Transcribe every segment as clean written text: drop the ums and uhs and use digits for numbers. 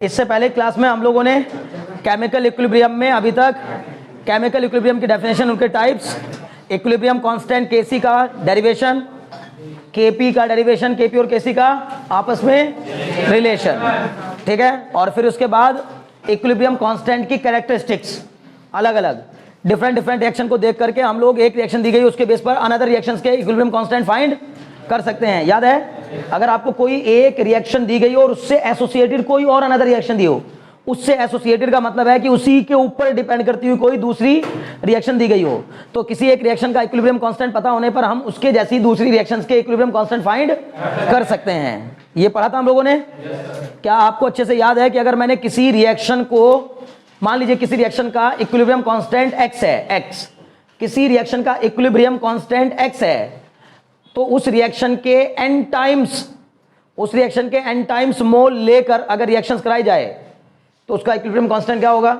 इससे पहले क्लास में हम लोगों ने केमिकल इक्विलिब्रियम में अभी तक केमिकल इक्विलिब्रियम की डेफिनेशन, उनके टाइप्स, इक्विलिब्रियम कांस्टेंट केसी का डेरिवेशन, केपी का डेरिवेशन, केपी और केसी का आपस में रिलेशन, ठीक है। और फिर उसके बाद इक्विलिब्रियम कांस्टेंट की कैरेक्टरिस्टिक्स, अलग अलग डिफरेंट रिएक्शन को देख करके हम लोग एक रिएक्शन दी गई उसके बेस पर अनदर रिएक्शंस के इक्विलिब्रियम कांस्टेंट फाइंड कर सकते हैं। याद है, अगर आपको कोई एक रिएक्शन दी गई और उससे एसोसिएटेड कोई और अनदर रिएक्शन दी हो, उससे एसोसिएटेड का मतलब है कि उसी के ऊपर डिपेंड करती हुई कोई दूसरी रिएक्शन दी गई हो, तो किसी एक रिएक्शन का इक्विलिब्रियम कांस्टेंट पता होने पर हम उसके जैसी दूसरी रिएक्शंस के इक्विलिब्रियम कांस्टेंट फाइंड कर सकते हैं। ये पढ़ा था हम लोगों ने। क्या आपको अच्छे से याद है कि अगर मैंने किसी रिएक्शन को, मान लीजिए किसी रिएक्शन का इक्विलिब्रियम कांस्टेंट x है, x, किसी रिएक्शन का इक्विलिब्रियम कांस्टेंट x है, तो उस रिएक्शन के n टाइम्स मोल लेकर अगर रिएक्शंस कराई जाए तो उसका इक्विलिब्रियम कांस्टेंट क्या होगा?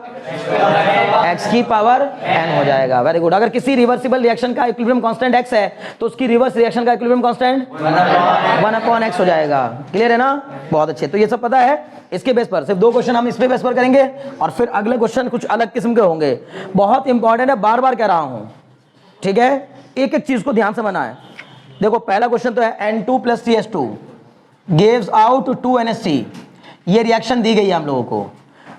x की पावर n हो जाएगा। Very good. अगर किसी रिवर्सिबल रिएक्शन का इक्विलिब्रियम कांस्टेंट x है तो उसकी रिवर्स रिएक्शन का इक्विलिब्रियम कांस्टेंट 1/x हो जाएगा। क्लियर है ना? बहुत अच्छे। तो ये सब पता है। इसके बेस पर सिर्फ 2 क्वेश्चन हम इस पे बेस पर करेंगे और फिर अगले क्वेश्चन कुछ अलग किस्म के होंगे। बहुत इंपॉर्टेंट है, बार बार कह रहा हूं, ठीक है। एक एक चीज को ध्यान से बनाएं। देखो पहला क्वेश्चन तो है N2 + CH2 gives out 2NH3। ये रिएक्शन दी गई है हम लोगों को।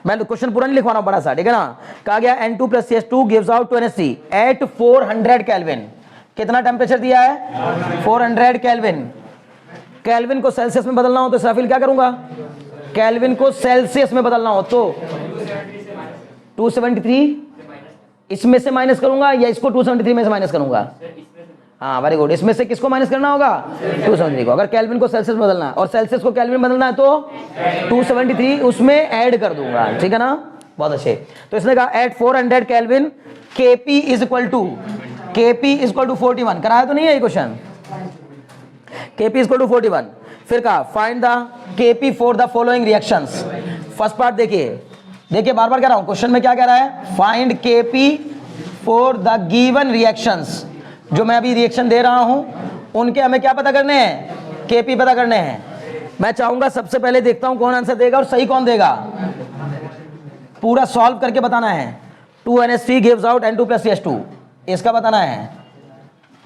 मैं तो क्वेश्चन पूरा नहीं लिखवा रहा हूं, बड़ा सा, ठीक है ना। कहा गया N2 + CH2 gives out 2NH3 at 400 kelvin. कितना टेम्परेचर दिया है? 400 केल्विन। केल्विन को सेल्सियस में बदलना हो तो इसराफिल क्या करूंगा? केल्विन को सेल्सियस में बदलना हो तो 273 इसमें से माइनस करूंगा या इसको 273 में से माइनस करूंगा? हाँ, वेरी गुड। इसमें से किसको माइनस करना होगा? 273 को। अगर केल्विन को सेल्सियस में बदलना है और सेल्सियस को केल्विन में बदलना है तो 273 उसमें ऐड कर दूंगा, ठीक है ना। बहुत अच्छे। तो इसने कहा at 400 kelvin Kp is equal to 41। कराया तो नहीं है ये question? Kp is equal to 41। फिर कहा find the Kp for the following reactions. First part देखिए बार बार कह रहा हूं, क्वेश्चन में क्या कह रहा है? Find Kp for the given reactions. जो मैं अभी रिएक्शन दे रहा हूं उनके हमें क्या पता करने हैं? Kp पता करने हैं। मैं चाहूंगा सबसे पहले देखता हूं कौन आंसर देगा और सही कौन देगा। पूरा सॉल्व करके बताना है। 2NH3 gives out N2 + CH2, इसका बताना है,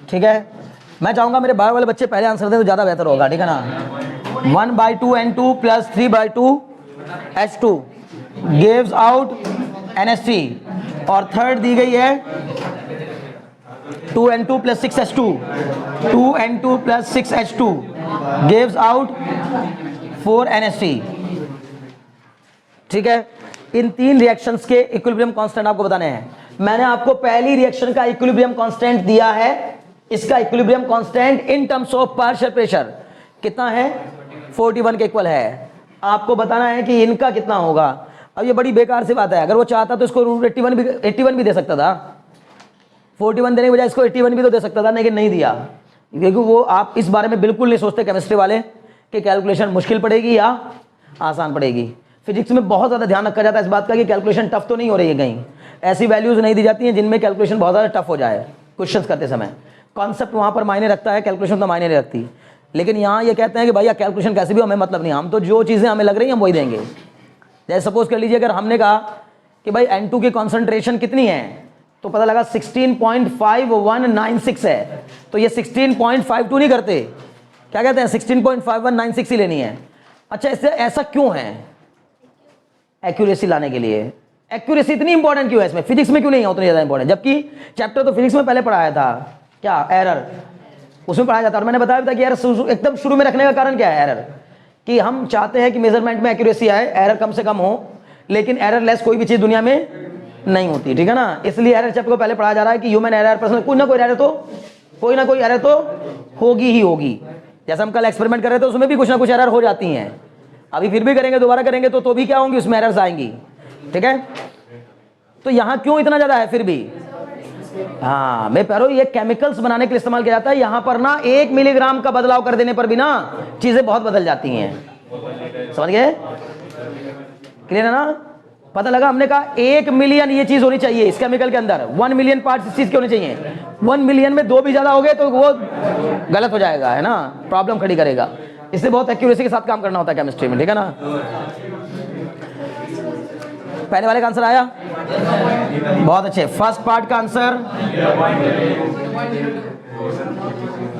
ठीक है। मैं चाहूंगा मेरे बाहर वाले बच्चे पहले आंसर दें तो ज्यादा बेहतर होगा, ठीक है ना। 1/2 N2 + 3/2 H2 gives out NH3 और थर्ड दी गई है 2N2 + 6H2 2N2 + 6H2 gives out 4NH3, ठीक है। इन 3 रिएक्शंस के इक्विलिब्रियम कांस्टेंट आपको बताने हैं। मैंने आपको पहली रिएक्शन का इक्विलिब्रियम कांस्टेंट दिया है। इसका equilibrium constant in terms of partial pressure कितना है? 41 के इक्वल है। आपको बताना है कि इनका कितना होगा। अब ये बड़ी बेकार सी बात है, अगर वो चाहता तो इसको √81 भी दे सकता था। 41 देने के बजाय इसको 81 भी तो दे सकता था, लेकिन नहीं दिया, क्योंकि वो आप इस बारे में बिल्कुल नहीं सोचते केमिस्ट्री वाले कि कैलकुलेशन मुश्किल पड़ेगी या आसान पड़ेगी। फिजिक्स में बहुत ज़्यादा ध्यान रखा जाता है इस बात का कि कैलकुलेशन टफ तो नहीं हो रही है, कहीं ऐसी वैल्यूज़ नहीं दी जाती हैं जिनमें कैलकुलेशन बहुत ज़्यादा टफ हो जाए क्वेश्चन करते समय। कॉन्सेप्ट वहाँ पर मायने रखता है, कैलकुलेशन तो मायने नहीं रखती। लेकिन यहाँ ये कहते हैं कि भैया कैलकुलेशन कैसे भी हमें मतलब नहीं, हम तो जो चीज़ें हमें लग रही हैं हम वही देंगे। जैसे सपोज कर लीजिए अगर हमने कहा कि भाई N2 की कॉन्सेंट्रेशन कितनी है तो पता लगा 16.5196 है, तो ये 16.52 नहीं करते, क्या कहते हैं? 16.5196 ही लेनी है। अच्छा, इससे ऐसा क्यों है? एक्यूरेसी लाने के लिए। एक्यूरेसी इतनी इंपॉर्टेंट क्यों है इसमें? फिजिक्स में क्यों नहीं है उतनी ज्यादा इंपॉर्टेंट? जबकि चैप्टर तो फिजिक्स में पहले पढ़ाया था, क्या एरर, उसमें पढ़ाया जाता है। और मैंने बताया था कि एरर एकदम शुरू में रखने का कारण क्या है? एरर, कि हम चाहते हैं कि मेजरमेंट में एक्यूरेसी आए, एरर कम से कम हो, लेकिन एरर लेस कोई भी चीज दुनिया में नहीं होती, ठीक है ना। इसलिए एरर चैप्टर को पहले पढ़ाया जा रहा है कि ह्यूमन एरर, पर्सनल कोई ना कोई एरर तो होगी ही होगी। जैसे हम कल एक्सपेरिमेंट कर रहे थे उसमें भी कुछ ना कुछ एरर हो जाती हैं। अभी फिर भी करेंगे, दोबारा करेंगे तो भी क्या होंगी? उसमें एरर्स आएंगी, ठीक है। तो यहाँ क्यों इतना ज्यादा है फिर भी? हाँ, मैं कह रहा हूं ये केमिकल्स बनाने के लिए इस्तेमाल किया जाता है। यहाँ पर ना 1 मिलीग्राम का बदलाव कर देने पर भी ना चीजें बहुत बदल जाती हैं, समझ गए? क्लियर है ना? पता लगा? हमने कहा 1 मिलियन ये चीज होनी चाहिए इस केमिकल के अंदर, 1 मिलियन पार्ट्स इस चीज के होने चाहिए। 1 मिलियन में 2 भी ज्यादा हो गए तो वो गलत हो जाएगा, है ना, प्रॉब्लम खड़ी करेगा। इसलिए बहुत एक्यूरेसी के साथ काम करना होता है केमिस्ट्री में, ठीक है ना। पहले वाले का आंसर आया? बहुत अच्छे। फर्स्ट पार्ट का आंसर,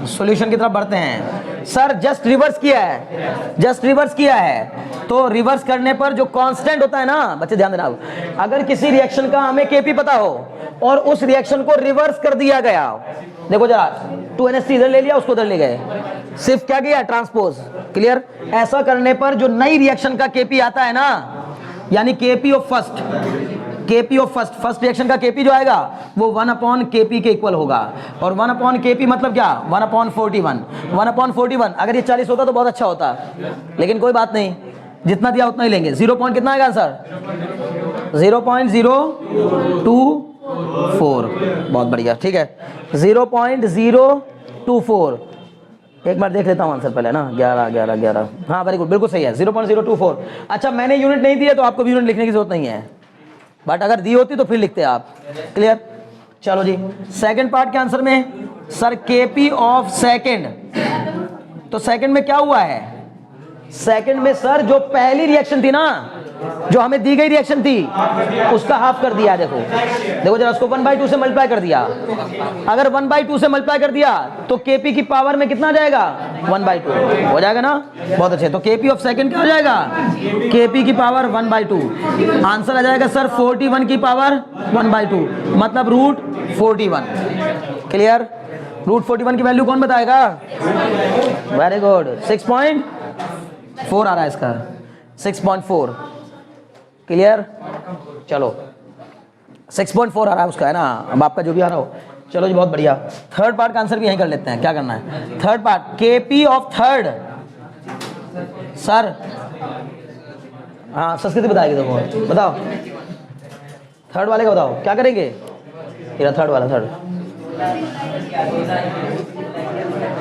सॉल्यूशन की तरफ बढ़ते हैं। सर जस्ट रिवर्स किया है, जस्ट रिवर्स किया है, तो रिवर्स करने पर जो कांस्टेंट होता है ना बच्चे ध्यान देना, अगर किसी रिएक्शन का हमें केपी पता हो और उस रिएक्शन को रिवर्स कर दिया गया, देखो जरा 2NH3 इधर ले लिया, उसको उधर ले गए, सिर्फ क्या किया? ट्रांसपोज। क्लियर? ऐसा करने पर जो नई रिएक्शन का केपी आता है ना, यानी KP of first, KP of first reaction का केपी जो आएगा वो 1/kp के इक्वल होगा। और 1/kp मतलब क्या? 1/41। 1/41 अगर ये 40 होता तो बहुत अच्छा होता, लेकिन कोई बात नहीं, जितना दिया उतना ही लेंगे। 0 पॉइंट कितना आएगा आंसर? 0.024। बहुत बढ़िया, ठीक है, 0.024। एक बार देख लेता हूँ आंसर पहले ना, 11। हाँ वेरी गुड, बिल्कुल सही है, 0.024। अच्छा मैंने यूनिट नहीं दी है तो आपको भी यूनिट लिखने की जरूरत नहीं है, बट अगर दी होती तो फिर लिखते आप। क्लियर? चलो जी, सेकंड पार्ट के आंसर में सर केपी ऑफ सेकंड, तो सेकंड में क्या हुआ है? सेकंड में सर जो पहली रिएक्शन थी ना, जो हमें दी गई रिएक्शन थी, उसका हाफ कर दिया। देखो देखो जरा, उसको 1/2 से मल्टीप्लाई कर दिया। अगर 1/2 से मल्टीप्लाई कर दिया तो केपी की पावर में कितना जाएगा? 1/2 हो जाएगा ना। बहुत अच्छे, तो केपी ऑफ सेकंड क्या हो जाएगा? केपी की पावर 1/2। आंसर आ जाएगा सर 41 की पावर 1/2, मतलब √41। क्लियर? √41 की वैल्यू कौन बताएगा? वेरी गुड, 6.4 आ रहा है इसका, 6.4। क्लियर? चलो 6.4 आ रहा है उसका, है ना, अब आपका जो भी आ रहा हो। चलो जी बहुत बढ़िया। थर्ड पार्ट का आंसर भी यहीं कर लेते हैं, क्या करना है? Third part, KP of third. Sir हाँ संस्कृति बताएगी, देखो बताओ, थर्ड वाले का बताओ क्या करेंगे? तेरा थर्ड वाला, थर्ड,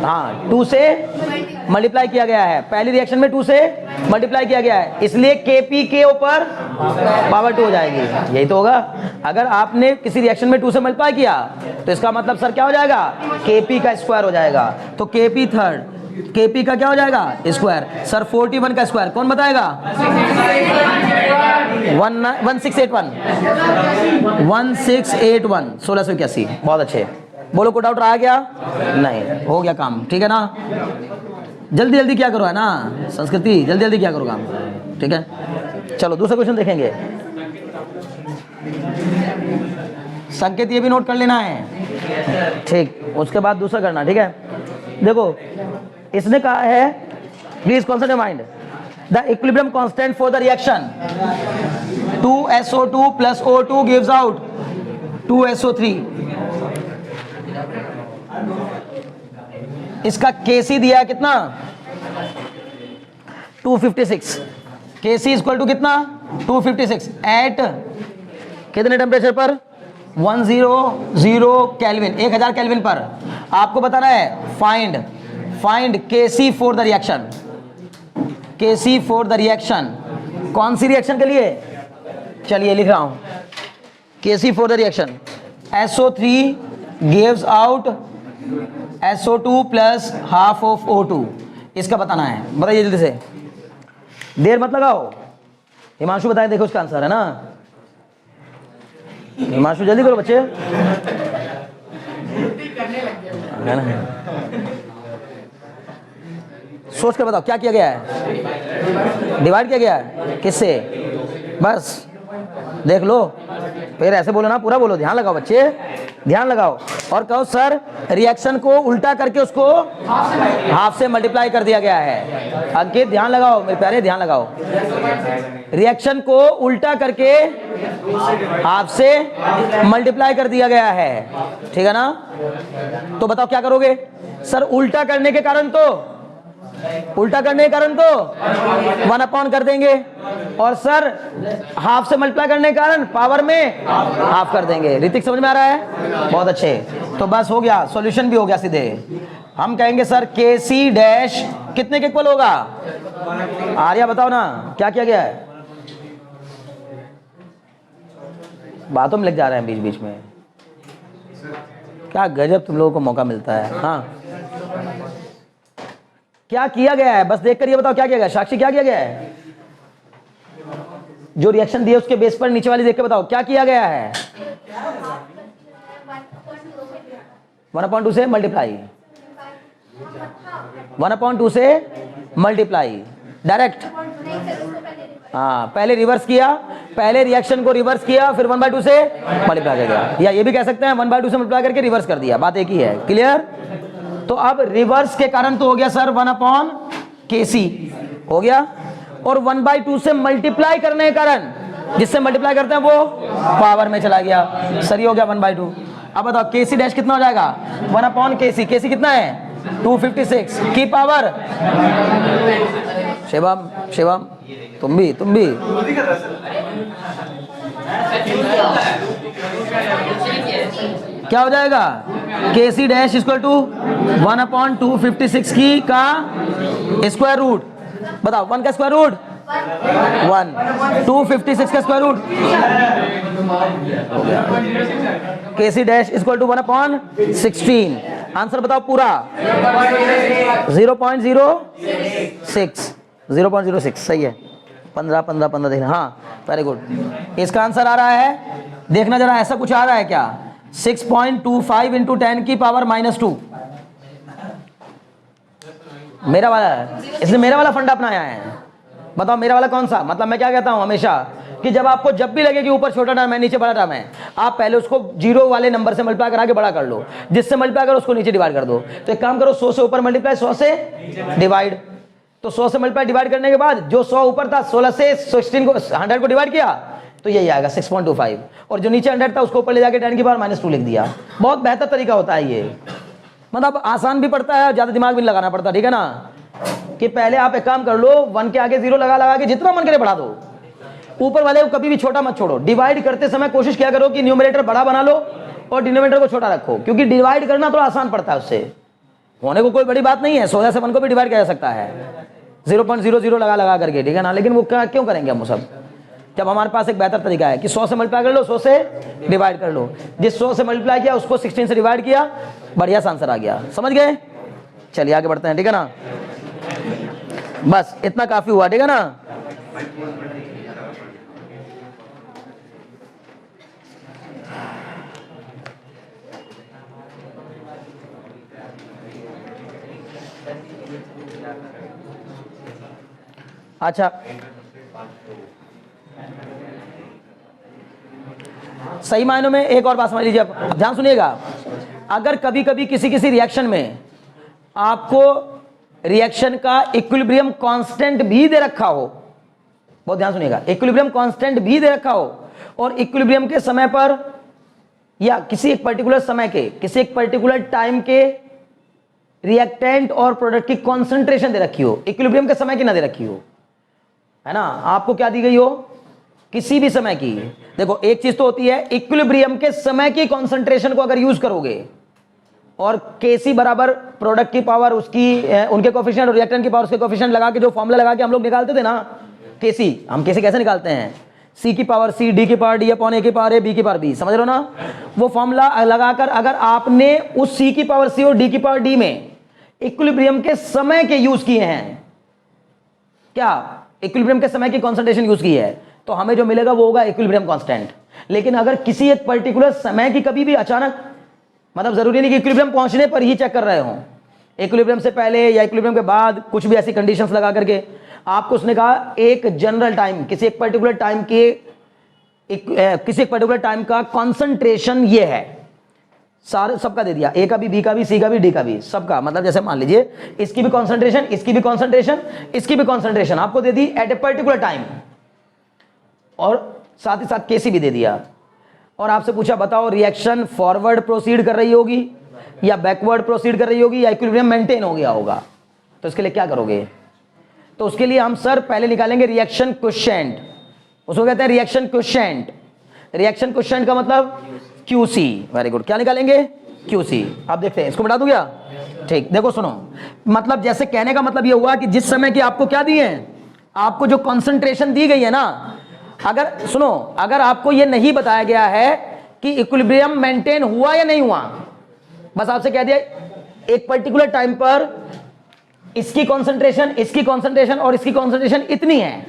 हाँ 2 से मल्टीप्लाई किया गया है, पहली रिएक्शन में 2 से मल्टीप्लाई किया गया है, इसलिए केपी के ऊपर पावर 2 हो जाएगी। यही तो होगा। अगर आपने किसी रिएक्शन में 2 से मल्टीप्लाई किया तो इसका मतलब सर क्या हो जाएगा? केपी का स्क्वायर हो जाएगा। तो केपी थर्ड, केपी का क्या हो जाएगा? स्क्वायर। सर 41 का स्क्वायर कौन बताएगा? 1681 1681। बहुत अच्छे, बोलो कोई डाउट रहा क्या? नहीं, हो गया काम, ठीक है ना। जल्दी जल्दी क्या करो, है ना संस्कृति, जल्दी जल्दी क्या करो काम, ठीक है। चलो दूसरा क्वेश्चन देखेंगे। संकेत ये भी नोट कर लेना है, ठीक, उसके बाद दूसरा करना, ठीक है। देखो इसने कहा है, please concentrate mind, the equilibrium constant for the reaction 2SO2 plus O2 gives out 2SO3। इसका Kc दिया है कितना? 256। Kc इक्वल टू कितना? 256 एट कितने टेम्परेचर पर? 100 केल्विन, 1000 केल्विन पर। आपको बताना है find Kc for the reaction. Kc for the reaction, कौन सी रिएक्शन के लिए? चलिए लिख रहा हूं, Kc for the reaction SO3 gives out SO2 plus half of O2। इसका बताना है, बताइए जल्दी से, देर मत लगाओ। हिमांशु बताए, देखो उसका आंसर है ना। हिमांशु जल्दी करो बच्चे, है ना। सोच कर बताओ क्या किया गया है? डिवाइड किया गया है किससे? बस देख लो, फिर ऐसे बोलो ना, पूरा बोलो, ध्यान लगाओ बच्चे, ध्यान लगाओ। और कहो सर रिएक्शन को उल्टा करके उसको हाफ से मल्टीप्लाई कर दिया गया है। अंकित ध्यान लगाओ मेरे प्यारे, ध्यान लगाओ। रिएक्शन को उल्टा करके हाफ से मल्टीप्लाई कर दिया गया है, ठीक है ना। तो बताओ क्या करोगे? सर उल्टा करने के कारण तो 1/, कर देंगे, और सर हाफ से मल्टीप्लाई करने के कारण पावर में हाफ कर देंगे। ऋतिक समझ में आ रहा है? बहुत अच्छे। तो बस हो गया, सॉल्यूशन भी हो गया सीधे। हम कहेंगे सर Kc डैश कितने के इक्वल होगा? आर्या बताओ ना क्या किया गया है? बातों में लग जा रहे हैं बीच बीच में, क्या गजब तुम लोगों को मौका मिलता है। हाँ क्या किया गया है? बस देखकर ये बताओ क्या किया गया। साक्षी क्या किया गया है? जो रिएक्शन दिया उसके बेस पर नीचे वाली देख के बताओ क्या किया गया है। 1/2 से मल्टीप्लाई, 1/2 से मल्टीप्लाई डायरेक्ट। हाँ, पहले रिवर्स किया, पहले रिएक्शन को रिवर्स किया, फिर 1/2 से मल्टीप्लाई कर दिया, या ये भी कह सकते हैं 1/2 से मल्टीप्लाई करके रिवर्स कर दिया, बात एक ही है। क्लियर? तो अब रिवर्स के कारण तो हो गया सर 1/kc हो गया, और 1/2 से मल्टीप्लाई करने के कारण, जिससे मल्टीप्लाई करते हैं वो पावर में चला गया, सही हो गया 1/2। अब बताओ kc डैश कितना हो जाएगा 1/kc, kc कितना है 256 की पावर। शिवम शिवम तुम भी क्या हो जाएगा kc डैश इक्वल टू 1/256 की का स्क्वायर रूट। बताओ 1 का स्क्वायर रूट 1, 256 का square root kc dash equal to 1/16। Answer बताओ पूरा 0.06 सही है। 15 देखना, हाँ वेरी गुड। इसका आंसर आ रहा है, देखना जरा ऐसा कुछ आ रहा है क्या 6.25 इंटू 10 की पावर -2 मेरा वाला है, इसलिए मेरा वाला फंडा अपनाया है। बताओ मेरा वाला कौन सा, मतलब मैं क्या कहता हूं हमेशा कि जब आपको जब भी लगे कि ऊपर छोटा टर्म है नीचे बड़ा टर्म है, आप पहले उसको जीरो वाले नंबर से मल्टीप्लाई करा के बड़ा कर लो, जिससे मल्टीप्लाई करो उसको नीचे डिवाइड कर दो। तो एक काम करो 100 से ऊपर मल्टीप्लाई 100 से डिवाइड, तो 100 से मल्टीप्लाई डिवाइड करने के बाद जो 100 ऊपर था 16 से 16 को 100 को डिवाइड किया तो यही आएगा 6.25, और जो नीचे 100 था उसको ऊपर ले जाके 10 की पावर -2 लिख दिया। बहुत बेहतर तरीका होता है ये, मतलब आसान भी पड़ता है, ज्यादा दिमाग भी नहीं लगाना पड़ता, ठीक है ना। कि पहले आप एक काम कर लो 1 के आगे 0 लगा के जितना मन करे बढ़ा दो, ऊपर वाले को कभी भी छोटा मत छोड़ो। डिवाइड करते समय कोशिश किया करो कि न्यूमरेटर बड़ा बना लो और डिनोमिनेटर को छोटा रखो, क्योंकि डिवाइड करना थोड़ा आसान पड़ता है, उससे होने को कोई बड़ी बात नहीं है। 16 से 1 को भी डिवाइड किया जा सकता है 0.00 लगा करके, ठीक है ना। लेकिन वो क्यों करेंगे हम सब, जब हमारे पास एक बेहतर तरीका है कि 100 से मल्टीप्लाई कर लो 100 से डिवाइड कर लो, जिस 100 से मल्टीप्लाई किया उसको 16 से डिवाइड किया, बढ़िया सा आंसर आ गया। समझ गए? चलिए आगे बढ़ते हैं, ठीक है ना। बस इतना काफी हुआ, ठीक है ना। अच्छा, सही मायनों में एक और बात समझ लीजिए, अब ध्यान सुनिएगा। अगर कभी कभी किसी रिएक्शन में आपको रिएक्शन का इक्विलिब्रियम कांस्टेंट भी दे रखा हो, बहुत ध्यान सुनिएगा, इक्विलिब्रियम कांस्टेंट भी दे रखा हो, और इक्विलिब्रियम के समय पर या किसी एक पर्टिकुलर समय के किसी एक पर्टिकुलर टाइम के रिएक्टेंट और प्रोडक्ट की कॉन्सेंट्रेशन दे रखी हो, इक्विलिब्रियम के समय की ना दे रखी हो, है ना। आपको क्या दी गई हो, किसी भी समय की। देखो एक चीज तो होती है इक्विलिब्रियम के समय की कॉन्सेंट्रेशन को अगर यूज करोगे, और Kc बराबर प्रोडक्ट की पावर उसकी उनके कोफिशिएंट और रिएक्टेंट की पावर उसके कोफिशिएंट लगा के जो फॉर्मूला लगा के हम लोग निकालते थे ना Kc, हम Kc कैसे निकालते हैं, C की पावर C, D की पावर D अपॉन A की पावर A, B की पावर B, समझ रहे हो ना। वो फॉर्मूला लगाकर अगर आपने उस C की पावर C और D की पावर D में इक्विलिब्रियम के समय के यूज किए हैं, क्या इक्विलिब्रियम के समय की कॉन्सेंट्रेशन यूज की है, तो हमें जो मिलेगा वो होगा इक्विलिब्रियम कांस्टेंट। लेकिन अगर किसी एक पर्टिकुलर समय की कभी भी अचानक, मतलब जरूरी नहीं कि इक्विलिब्रियम पहुंचने पर ही चेक कर रहे हो, इक्विलिब्रियम से पहले या इक्विलिब्रियम के बाद कुछ भी ऐसी कंडीशंस लगा करके आपको उसने कहा एक जनरल टाइम, किसी एक पर्टिकुलर टाइम के किसी एक पर्टिकुलर टाइम का कॉन्सेंट्रेशन ये है, सारे सबका दे दिया, ए का भी, बी का भी, सी का भी, डी का भी, सबका। मतलब जैसे मान लीजिए इसकी भी कॉन्सेंट्रेशन, इसकी भी कॉन्सेंट्रेशन, इसकी भी कॉन्सेंट्रेशन आपको दे दी एट ए पर्टिकुलर टाइम, और साथ ही साथ Kc भी दे दिया, और आपसे पूछा बताओ रिएक्शन फॉरवर्ड प्रोसीड कर रही होगी या बैकवर्ड प्रोसीड कर रही होगी या इक्विलिब्रियम मेंटेन हो गया होगा, तो इसके लिए क्या करोगे। तो उसके लिए हम सर पहले निकालेंगे रिएक्शन कोएफिशिएंट, उसको कहते हैं रिएक्शन कोएफिशिएंट। रिएक्शन कोएफिशिएंट का मतलब QC, वेरी गुड। क्या निकालेंगे, QC। आप देखते हैं, इसको मिटा दूं क्या, ठीक। देखो सुनो, मतलब जैसे कहने का मतलब ये हुआ कि जिस समय की आपको क्या दी है, आपको जो कॉन्सेंट्रेशन दी गई है ना, अगर सुनो, अगर आपको ये नहीं बताया गया है कि इक्विलिब्रियम मेंटेन हुआ या नहीं हुआ, बस आपसे कह दिया एक पर्टिकुलर टाइम पर इसकी कॉन्सेंट्रेशन, इसकी कॉन्सेंट्रेशन और इसकी कॉन्सेंट्रेशन इतनी है,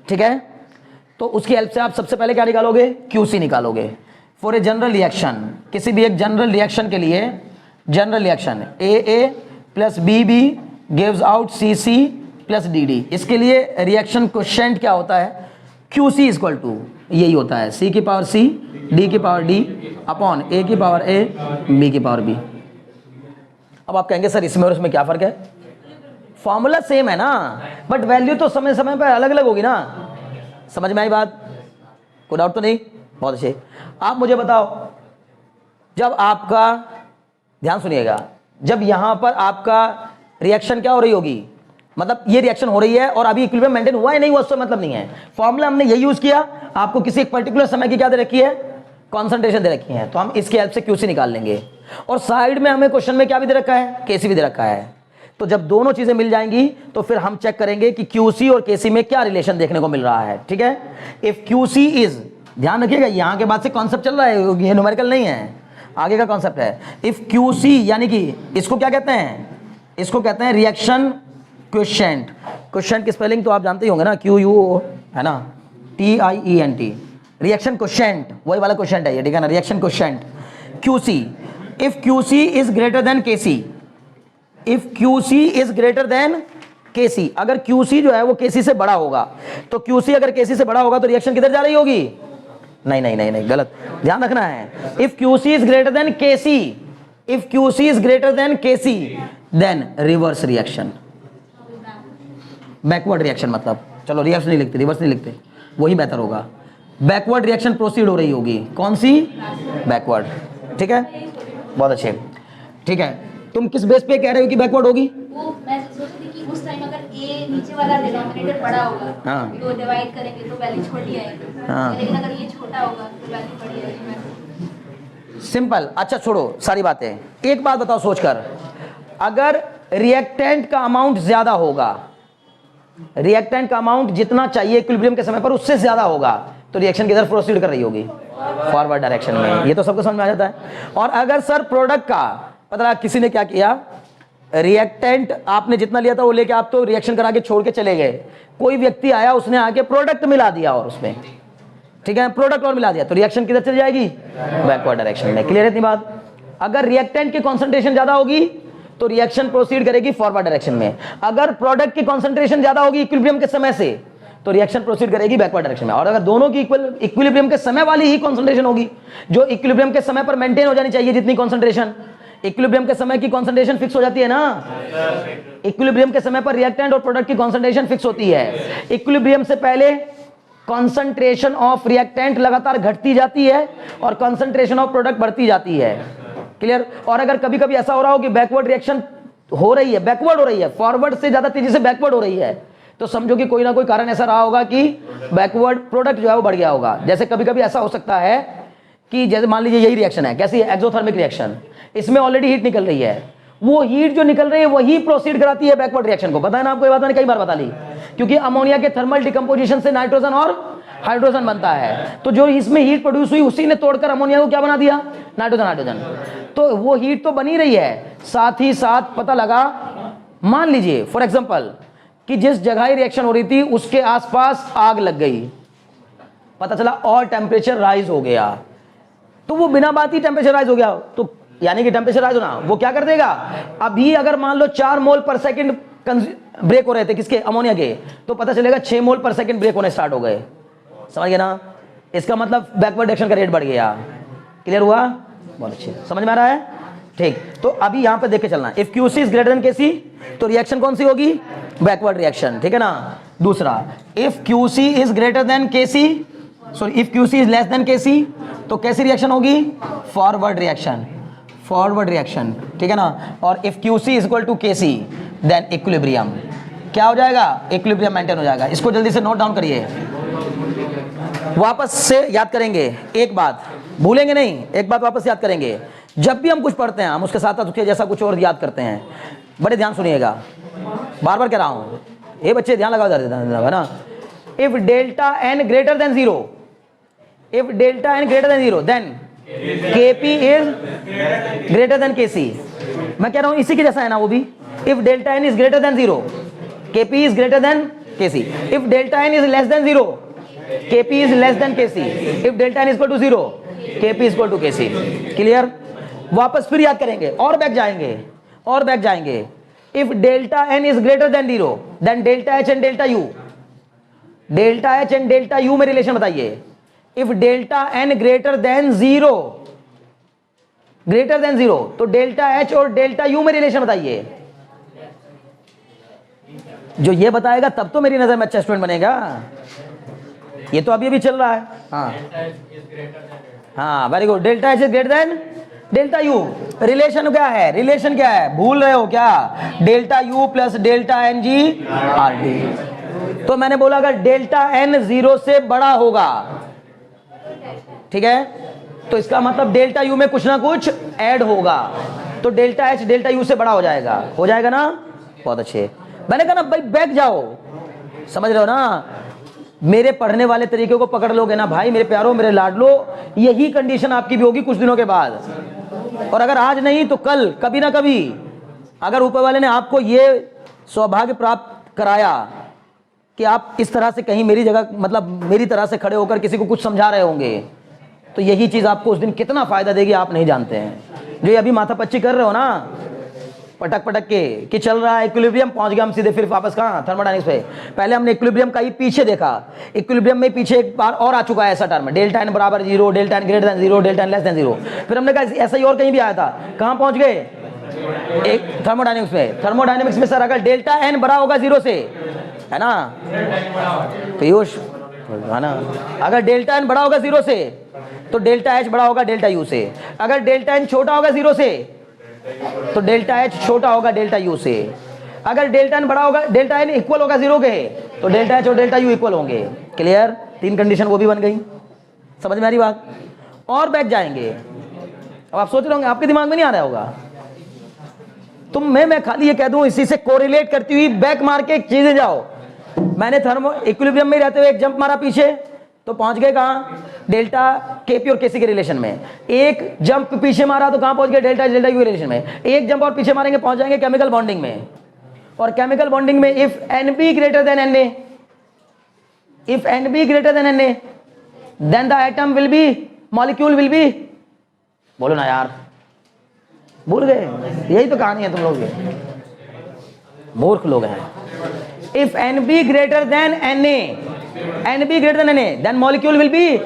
ठीक है। तो उसकी हेल्प से आप सबसे पहले क्या निकालोगे, QC निकालोगे। फॉर ए जनरल रिएक्शन, किसी भी एक जनरल रिएक्शन के लिए, general reaction AA plus BB gives out CC plus DD, इसके लिए रिएक्शन कोएफिशिएंट क्या होता है, QC इक्वल टू यही होता है C की पावर C D की पावर D अपॉन A की पावर A B की पावर B। अब आप कहेंगे सर इसमें और इसमें क्या फ़र्क है, फॉर्मूला सेम है ना, बट वैल्यू तो समय समय पर अलग अलग होगी ना। समझ में आई बात, कोई डाउट तो नहीं, बहुत अच्छे। आप मुझे बताओ, जब आपका, ध्यान सुनिएगा, जब यहां पर आपका रिएक्शन क्या हो रही होगी, मतलब ये रिएक्शन हो रही है और अभी इक्विलिब्रियम मेंटेन हुआ है नहीं हुआ, उससे मतलब नहीं है, फॉर्मूला हमने यही यूज किया, आपको किसी एक पर्टिकुलर समय की क्या दे रखी है, कॉन्सेंट्रेशन दे रखी है, तो हम इसकी हेल्प से QC निकाल लेंगे। और साइड में हमें क्वेश्चन में क्या भी दे रखा है, KC भी दे रखा है। तो जब दोनों चीजें मिल जाएंगी तो फिर हम चेक करेंगे कि QC और KC में क्या रिलेशन देखने को मिल रहा है, ठीक है। इफ QC इज, ध्यान रखिएगा यहां के बाद से कॉन्सेप्ट चल रहा है, ये न्यूमेरिकल नहीं है, आगे का कॉन्सेप्ट है। इफ QC यानी कि इसको क्या कहते हैं, इसको कहते हैं रिएक्शन कोएफिशिएंट। कोएफिशिएंट की स्पेलिंग तो आप जानते ही होंगे ना, QUO है ना, TIENT, रिएक्शन कोएफिशिएंट, वही वाला कोएफिशिएंट है ये, ठीक है ना, reaction coefficient QC। If QC is greater than KC, if QC is greater than KC, अगर QC जो है वो KC से बड़ा होगा, तो QC अगर KC से बड़ा होगा तो रिएक्शन किधर जा रही होगी, नहीं नहीं नहीं नहीं, गलत, ध्यान रखना है। If QC is greater than KC, if QC is greater than KC, then reverse reaction, backward reaction, मतलब चलो रिवर्स नहीं लिखते, रिवर्स नहीं लिखते, वही बेहतर होगा। बैकवर्ड रिएक्शन प्रोसीड हो रही होगी, कौन सी, बैकवर्ड, ठीक है, बहुत अच्छे, ठीक है। तुम किस बेस पे कह रहे हो कि बैकवर्ड होगी, वो मैं सोच रही थी कि उस टाइम अगर A नीचे वाला डिनोमिनेटर बड़ा होगा, हाँ, तो डिवाइड करेंगे तो वैल्यू छोटी आएगी, हाँ, लेकिन अगर ये छोटा होगा तो वैल्यू बड़ी आएगी। सिंपल। अच्छा छोड़ो सारी बातें, एक बात बताओ सोचकर, अगर रिएक्टेंट का अमाउंट ज्यादा होगा, रिएक्टेंट का अमाउंट जितना चाहिए इक्विलिब्रियम के समय पर उससे ज्यादा होगा, तो रिएक्शन किधर प्रोसीड कर रही होगी, फॉरवर्ड डायरेक्शन में, ये तो सबको समझ में आ जाता है। और अगर सर प्रोडक्ट का पता लगा, किसी ने क्या किया, रिएक्टेंट आपने जितना लिया था वो लेके आप तो रिएक्शन करा के छोड़ के चले गए, कोई व्यक्ति आया उसने आके प्रोडक्ट मिला दिया और उसमें, ठीक है, प्रोडक्ट और मिला दिया, तो रिएक्शन किधर चली जाएगी, बैकवर्ड डायरेक्शन में। क्लियर है इतनी बात। अगर रिएक्टेंट की कॉन्सेंट्रेशन ज्यादा होगी तो रिएक्शन प्रोसीड करेगी फॉरवर्ड डायरेक्शन में, अगर प्रोडक्ट की कॉन्सेंट्रेशन ज्यादा होगी इक्विलिब्रियम के समय से तो रिएक्शन प्रोसीड करेगी बैकवर्ड डायरेक्शन में। और अगर दोनों की इक्विलिब्रियम के समय वाली ही कॉन्सेंट्रेशन होगी, जो इक्विलिब्रियम के समय पर मेंटेन हो जानी चाहिए, जितनी कॉन्सेंट्रेशन, इक्विलिब्रियम के समय की कॉन्सेंट्रेशन फिक्स हो जाती है ना, इक्विलिब्रियम के समय पर रिएक्टेंट और प्रोडक्ट की कॉन्सेंट्रेशन फिक्स होती है। इक्विलिब्रियम से पहले कॉन्सेंट्रेशन ऑफ रिएक्टेंट लगातार घटती जाती है और कॉन्सेंट्रेशन ऑफ प्रोडक्ट बढ़ती जाती है। क्लियर। और अगर कभी कभी ऐसा हो रहा हो कि बैकवर्ड रिएक्शन हो रही है, बैकवर्ड हो रही है, फॉरवर्ड से ज्यादा तेजी से बैकवर्ड हो रही है, तो समझो कि कोई ना कोई कारण ऐसा रहा होगा कि बैकवर्ड प्रोडक्ट जो है वो बढ़ गया होगा। जैसे कभी कभी ऐसा हो सकता है कि जैसे मान लीजिए यही रिएक्शन है, कैसी है, एक्सोथर्मिक रिएक्शन, इसमें ऑलरेडी हीट निकल रही है, वो हीट जो निकल रही है वही प्रोसीड कराती है बैकवर्ड रिएक्शन को। पता है ना आपको, ये बात मैंने कई बार बता ली, क्योंकि अमोनिया के थर्मल डिकम्पोजिशन से नाइट्रोजन और हाइड्रोजन बनता है, तो जो इसमें हीट प्रोड्यूस हुई उसी ने तोड़कर अमोनिया को क्या बना दिया, नाइट्रोजन हाइड्रोजन। तो वो हीट तो बनी रही है, साथ ही साथ पता लगा, मान लीजिए फॉर एग्जांपल कि जिस जगह रिएक्शन हो रही थी उसके आसपास आग लग गई, पता चला और टेम्परेचर राइज हो गया, तो वो बिना बात ही टेम्परेचर राइज हो गया, तो यानी कि टेम्परेचर राइज होना, वो क्या कर देगा, अभी अगर मान लो 4 मोल पर सेकंड ब्रेक हो रहे थे किसके, अमोनिया के, तो पता चलेगा 6 मोल पर सेकंड ब्रेक होने स्टार्ट हो गए। समझ गए ना, इसका मतलब बैकवर्ड रिएक्शन का रेट बढ़ गया। क्लियर हुआ, बहुत अच्छे, समझ में आ रहा है, ठीक। तो अभी यहां पे देख के चलना, if QC is greater than KC तो रिएक्शन कौन सी होगी, बैकवर्ड रिएक्शन, ठीक है ना। दूसरा, if QC is greater than KC, sorry if QC is less than KC तो कैसी रिएक्शन होगी, फॉरवर्ड रिएक्शन, फॉरवर्ड रिएक्शन, ठीक है ना। और if QC is equal to KC then equilibrium, क्या हो जाएगा, इक्विलिब्रियम मेंटेन हो जाएगा। इसको जल्दी से नोट डाउन करिए, वापस से याद करेंगे, एक बात भूलेंगे नहीं, एक बात वापस याद करेंगे, जब भी हम कुछ पढ़ते हैं हम उसके साथ साथ उसके जैसा कुछ और याद करते हैं। बड़े ध्यान सुनिएगा, बार बार कह रहा हूं, ये बच्चे ध्यान लगाओ है ना। If delta n greater than 0, if delta n greater than 0 then Kp is greater than Kc। मैं कह रहा हूं इसी के जैसा है ना वो भी, if delta n is greater than 0 Kp is greater than Kc, if delta n is less than 0 Kp is less than Kc. If delta n is equal to 0, Kp is equal to Kc. Clear? वापस फिर याद करेंगे और back जाएंगे. If delta n is greater than 0, then delta h and delta u. Delta h and delta u में relation बताइए. If delta n greater than 0, तो delta h और डेल्टा u में रिलेशन बताइए. जो ये बताएगा तब तो मेरी नजर में अच्छा स्टूडेंट बनेगा. ये तो अभी चल रहा है. हाँ very good. Delta h is greater than delta u. Relation क्या है? भूल रहे हो क्या? Delta u plus delta N G R D. तो मैंने बोला अगर डेल्टा n 0 से बड़ा होगा, ठीक है, तो इसका मतलब डेल्टा u में कुछ ना कुछ ऐड होगा, तो डेल्टा h डेल्टा u से बड़ा हो जाएगा ना. बहुत अच्छे. मैंने कहा ना भाई बैक जाओ. समझ रहे हो ना? मेरे पढ़ने वाले तरीके को पकड़ लोगे ना भाई, मेरे प्यारो, मेरे लाडलो, यही कंडीशन आपकी भी होगी कुछ दिनों के बाद. और अगर आज नहीं तो कल, कभी ना कभी, अगर ऊपर वाले ने आपको ये सौभाग्य प्राप्त कराया कि आप इस तरह से कहीं मेरी जगह, मतलब मेरी तरह से खड़े होकर किसी को कुछ समझा रहे होंगे, तो यही चीज़ आपको उस दिन कितना फ़ायदा देगी आप नहीं जानते हैं. जो ये अभी माथापच्ची कर रहे हो ना, पटक के कि चल रहा है इक्विलिब्रियम, पहुंच गया हम सीधे फिर वापस कहाँ? थर्मोडायनेमिक्स पे. पहले हमने इक्विलिब्रियम का ही पीछे देखा. इक्विलिब्रियम में पीछे एक बार और आ चुका है ऐसा टर्म, डेल्टा एन बराबर 0, delta N greater than 0, delta N less than 0. फिर हमने कहा ऐसा ही और कहीं भी आया था. कहाँ पहुंच गए? एक थर्मोडायनेमिक्स में. थर्मोडायनेमिक्स में सर अगर डेल्टा एन बड़ा होगा 0 से, है ना पीयूष, है ना, अगर डेल्टा एन बड़ा होगा 0 से तो डेल्टा एच बड़ा होगा डेल्टा यू से. अगर डेल्टा एन छोटा होगा 0 से तो डेल्टा एच छोटा होगा डेल्टा यू से. अगर डेल्टा एन बड़ा होगा, डेल्टा एन इक्वल होगा 0 के, तो डेल्टा एच और डेल्टा यू इक्वल होंगे. क्लियर? 3 कंडीशन वो भी बन गई. समझ में आ रही बात? और बैक जाएंगे. अब आप सोच रहे होंगे, आपके दिमाग में नहीं आ रहा होगा. तुम मैं खाली ये कह दूं, इसी से कोरिलेट करती हुई बैक मार के चीजें जाओ. मैंने थर्मो इक्विलिब्रियम में रहते हुए एक जंप मारा पीछे, तो पहुंच गए कहां? डेल्टा केपी और केसी के रिलेशन में. एक जंप पीछे मारा तो कहां पहुंच गए? डेल्टा डेल्टा यू के रिलेशन में. एक जंप और पीछे मारेंगे पहुंच जाएंगे केमिकल बॉन्डिंग में. और केमिकल बॉन्डिंग में if N B greater than N A, then the atom will be, molecule will be. बोलो ना यार, भूल गए? यही तो कहानी है तुम लोग की. मूर्ख लोग हैं. If N B greater than N A, then molecule will be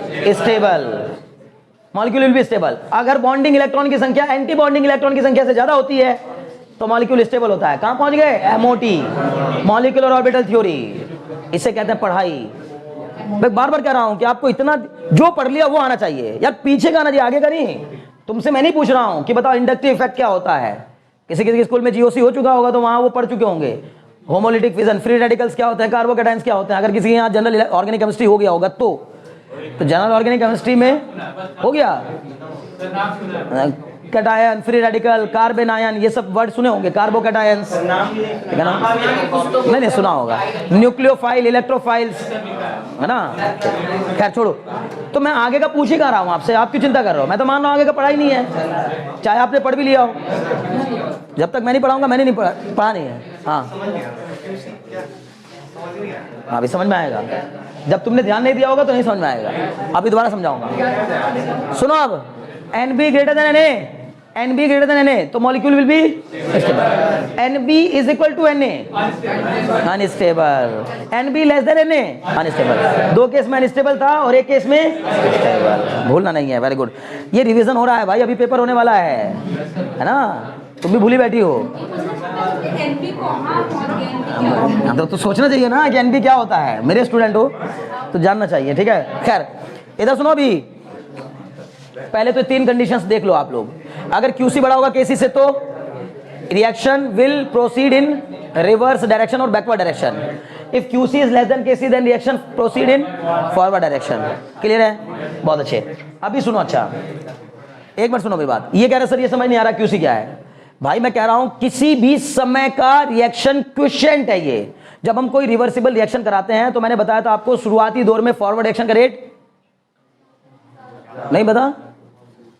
stable. अगर बॉन्डिंग इलेक्ट्रॉन की संख्या एंटी बॉन्डिंग इलेक्ट्रॉन की संख्या से ज्यादा होती है तो मॉलिक्यूल स्टेबल होता है. कहां पहुंच गए? MOT, molecular orbital theory. इसे कहते हैं पढ़ाई. मैं बार बार कह रहा हूं कि आपको इतना जो पढ़ लिया वो आना चाहिए यार, पीछे का आना चाहिए, आगे का नहीं. तुमसे मैं नहीं पूछ रहा हूं कि बताओ इंडक्टिव इफेक्ट क्या होता है. किसी स्कूल में जीओसी हो चुका होगा तो वहां वो पढ़ चुके होंगे. होमोलिटिक फिजन, फ्री रेडिकल्स क्या होते हैं, कार्बोकैटायंस क्या होते हैं. अगर किसी के यहाँ जनरल ऑर्गेनिक केमिस्ट्री हो गया होगा तो जनरल ऑर्गेनिक केमिस्ट्री में हो गया. Cation, free radical, carbon ion, ये सब वर्ड सुने होंगे. कार्बोकैटायंस, ठीक है ना? नहीं सुना होगा. न्यूक्लियोफाइल, इलेक्ट्रोफाइल्स, है ना. खैर छोड़ो. तो मैं आगे का पूछ ही कर रहा हूँ आपसे, आप क्यों चिंता कर रहे हो? मैं तो मान रहा हूँ आगे का पढ़ाई नहीं है, चाहे आपने पढ़ भी लिया हो. जब तक मैं नहीं पढ़ाऊंगा मैंने नहीं पढ़ा नहीं है. हाँ अभी समझ में आएगा. जब तुमने ध्यान नहीं दिया होगा तो नहीं समझ में आएगा. अभी दोबारा समझाऊंगा. सुनो अब, N B greater than N A, तो molecule will be stable. N B is equal to N A, unstable. N B less than N A, unstable. 2 case में अनस्टेबल था और 1 केस में स्टेबल. भूलना नहीं है. Very good. ये revision हो रहा है भाई, अभी पेपर होने वाला है ना. तुम भी भूली बैठी हो. तो सोचना चाहिए ना कि एनबी क्या होता है. मेरे स्टूडेंट हो तो जानना चाहिए. ठीक है. खैर इधर सुनो. अभी पहले तो 3 कंडीशंस देख लो आप लोग. अगर QC बड़ा होगा KC से तो reaction will proceed in reverse direction और backward direction. If QC is less than KC then reaction proceed in forward direction. Clear है? बहुत अच्छे. अभी सुनो. अच्छा एक बार सुनो मेरी बात. ये कह रहे सर ये समझ नहीं आ रहा QC क्या है. भाई मैं कह रहा हूं किसी भी समय का रिएक्शन क्वोशिएंट है ये. जब हम कोई रिवर्सिबल रिएक्शन कराते हैं तो मैंने बताया था आपको शुरुआती दौर में फॉरवर्ड रिएक्शन का रेट नहीं बता.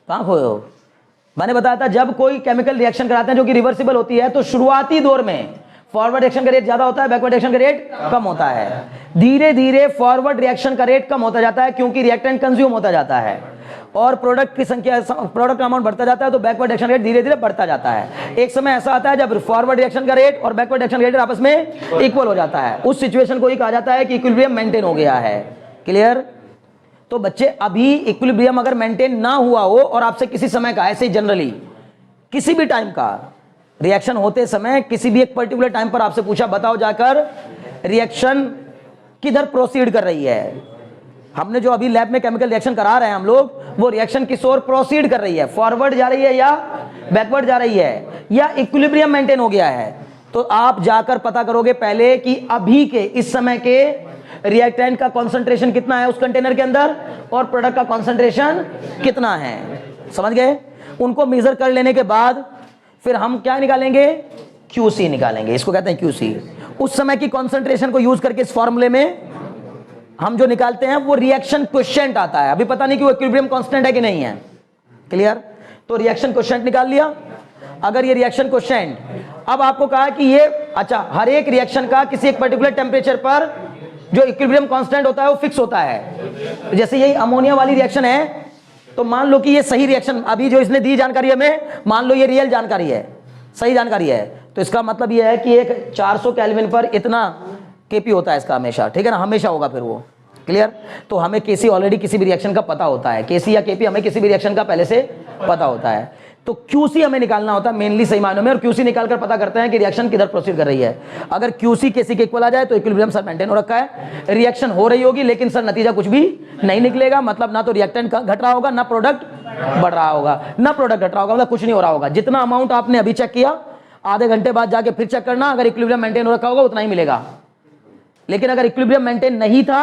कहां खोए हो? मैंने बताया था जब कोई केमिकल रिएक्शन कराते हैं जो कि रिवर्सिबल होती है तो शुरुआती दौर में फॉरवर्ड रिएक्शन का रेट ज्यादा होता है, बैकवर्ड रिएक्शन का रेट कम होता है। धीरे धीरे फॉरवर्ड रिएक्शन का रेट कम होता जाता है क्योंकि रिएक्टेंट कंज्यूम होता जाता है और प्रोडक्ट की संख्या, प्रोडक्ट का अमाउंट बढ़ता जाता है, तो बैकवर्ड रिएक्शन रेट धीरे धीरे बढ़ता जाता है। एक समय ऐसा आता है जब फॉरवर्ड रिएक्शन का रेट और बैकवर्ड रिएक्शन रेट आपस में इक्वल हो जाता है। उस सिचुएशन को ही कहा जाता है कि इक्विलिब्रियम मेंटेन हो गया है। क्लियर? तो बच्चे अभी इक्विलिब्रियम अगर मेंटेन ना हुआ हो और आपसे किसी समय का, ऐसे जनरली किसी भी टाइम का रिएक्शन होते समय किसी भी एक पर्टिकुलर टाइम पर आपसे पूछा, बताओ जाकर रिएक्शन किधर प्रोसीड कर रही है। हमने जो अभी लैब में केमिकल रिएक्शन करा रहे हैं हम लोग, वो रिएक्शन किस ओर प्रोसीड कर रही है, फॉरवर्ड जा रही है या बैकवर्ड जा रही है, या इक्विलिब्रियम मेंटेन हो गया है। तो आप जाकर पता करोगे पहले कि अभी के इस समय के रिएक्टेंट का कॉन्सेंट्रेशन कितना है उस कंटेनर के अंदर और प्रोडक्ट का कॉन्सेंट्रेशन कितना है। समझ गए? उनको मेजर कर लेने के बाद फिर हम क्या निकालेंगे, QC निकालेंगे। इसको कहते हैं QC। उस समय की कॉन्सेंट्रेशन को यूज करके इस फॉर्मूले में हम जो निकालते हैं वो रिएक्शन क्वोशिएंट आता है। अभी पता नहीं कि वो इक्विलिब्रियम कांस्टेंट है कि नहीं है। क्लियर? तो रिएक्शन क्वोशिएंट निकाल लिया। अगर ये रिएक्शन क्वोशिएंट, अब आपको कहा कि ये, अच्छा, हर एक रिएक्शन का किसी एक पर्टिकुलर टेम्परेचर पर जो इक्विलिब्रियम कांस्टेंट होता है वो फिक्स होता है। जैसे यही अमोनिया वाली रिएक्शन है, तो मान लो कि ये सही रिएक्शन, अभी जो इसने दी जानकारी हमें, मान लो ये रियल जानकारी है, सही जानकारी है, तो इसका मतलब ये है कि एक 400 केल्विन पर इतना केपी होता है इसका हमेशा, ठीक है ना, हमेशा होगा फिर वो। क्लियर? तो हमें केसी ऑलरेडी किसी भी रिएक्शन का पता होता है, केसी या केपी हमें किसी भी रिएक्शन का पहले से पता होता है। तो QC हमें निकालना होता है मेनली सही मायनों में, और QC निकालकर पता करते हैं कि रिएक्शन किधर प्रोसीड कर रही है। अगर QC केसी के इक्वल आ जाए तो इक्विलिब्रियम सर मेंटेन हो रखा है। रिएक्शन हो रही होगी लेकिन सर नतीजा कुछ भी नहीं निकलेगा, मतलब ना तो रिएक्टेंट का घट रहा होगा, ना प्रोडक्ट बढ़ रहा होगा, ना प्रोडक्ट घट रहा होगा, मतलब कुछ नहीं हो रहा होगा। जितना अमाउंट आपने अभी चेक किया, आधे घंटे बाद जाके फिर चेक करना, अगर इक्विलिब्रियम मेंटेन हो रखा होगा उतना ही मिलेगा। लेकिन अगर इक्विलिब्रियम मेंटेन नहीं था,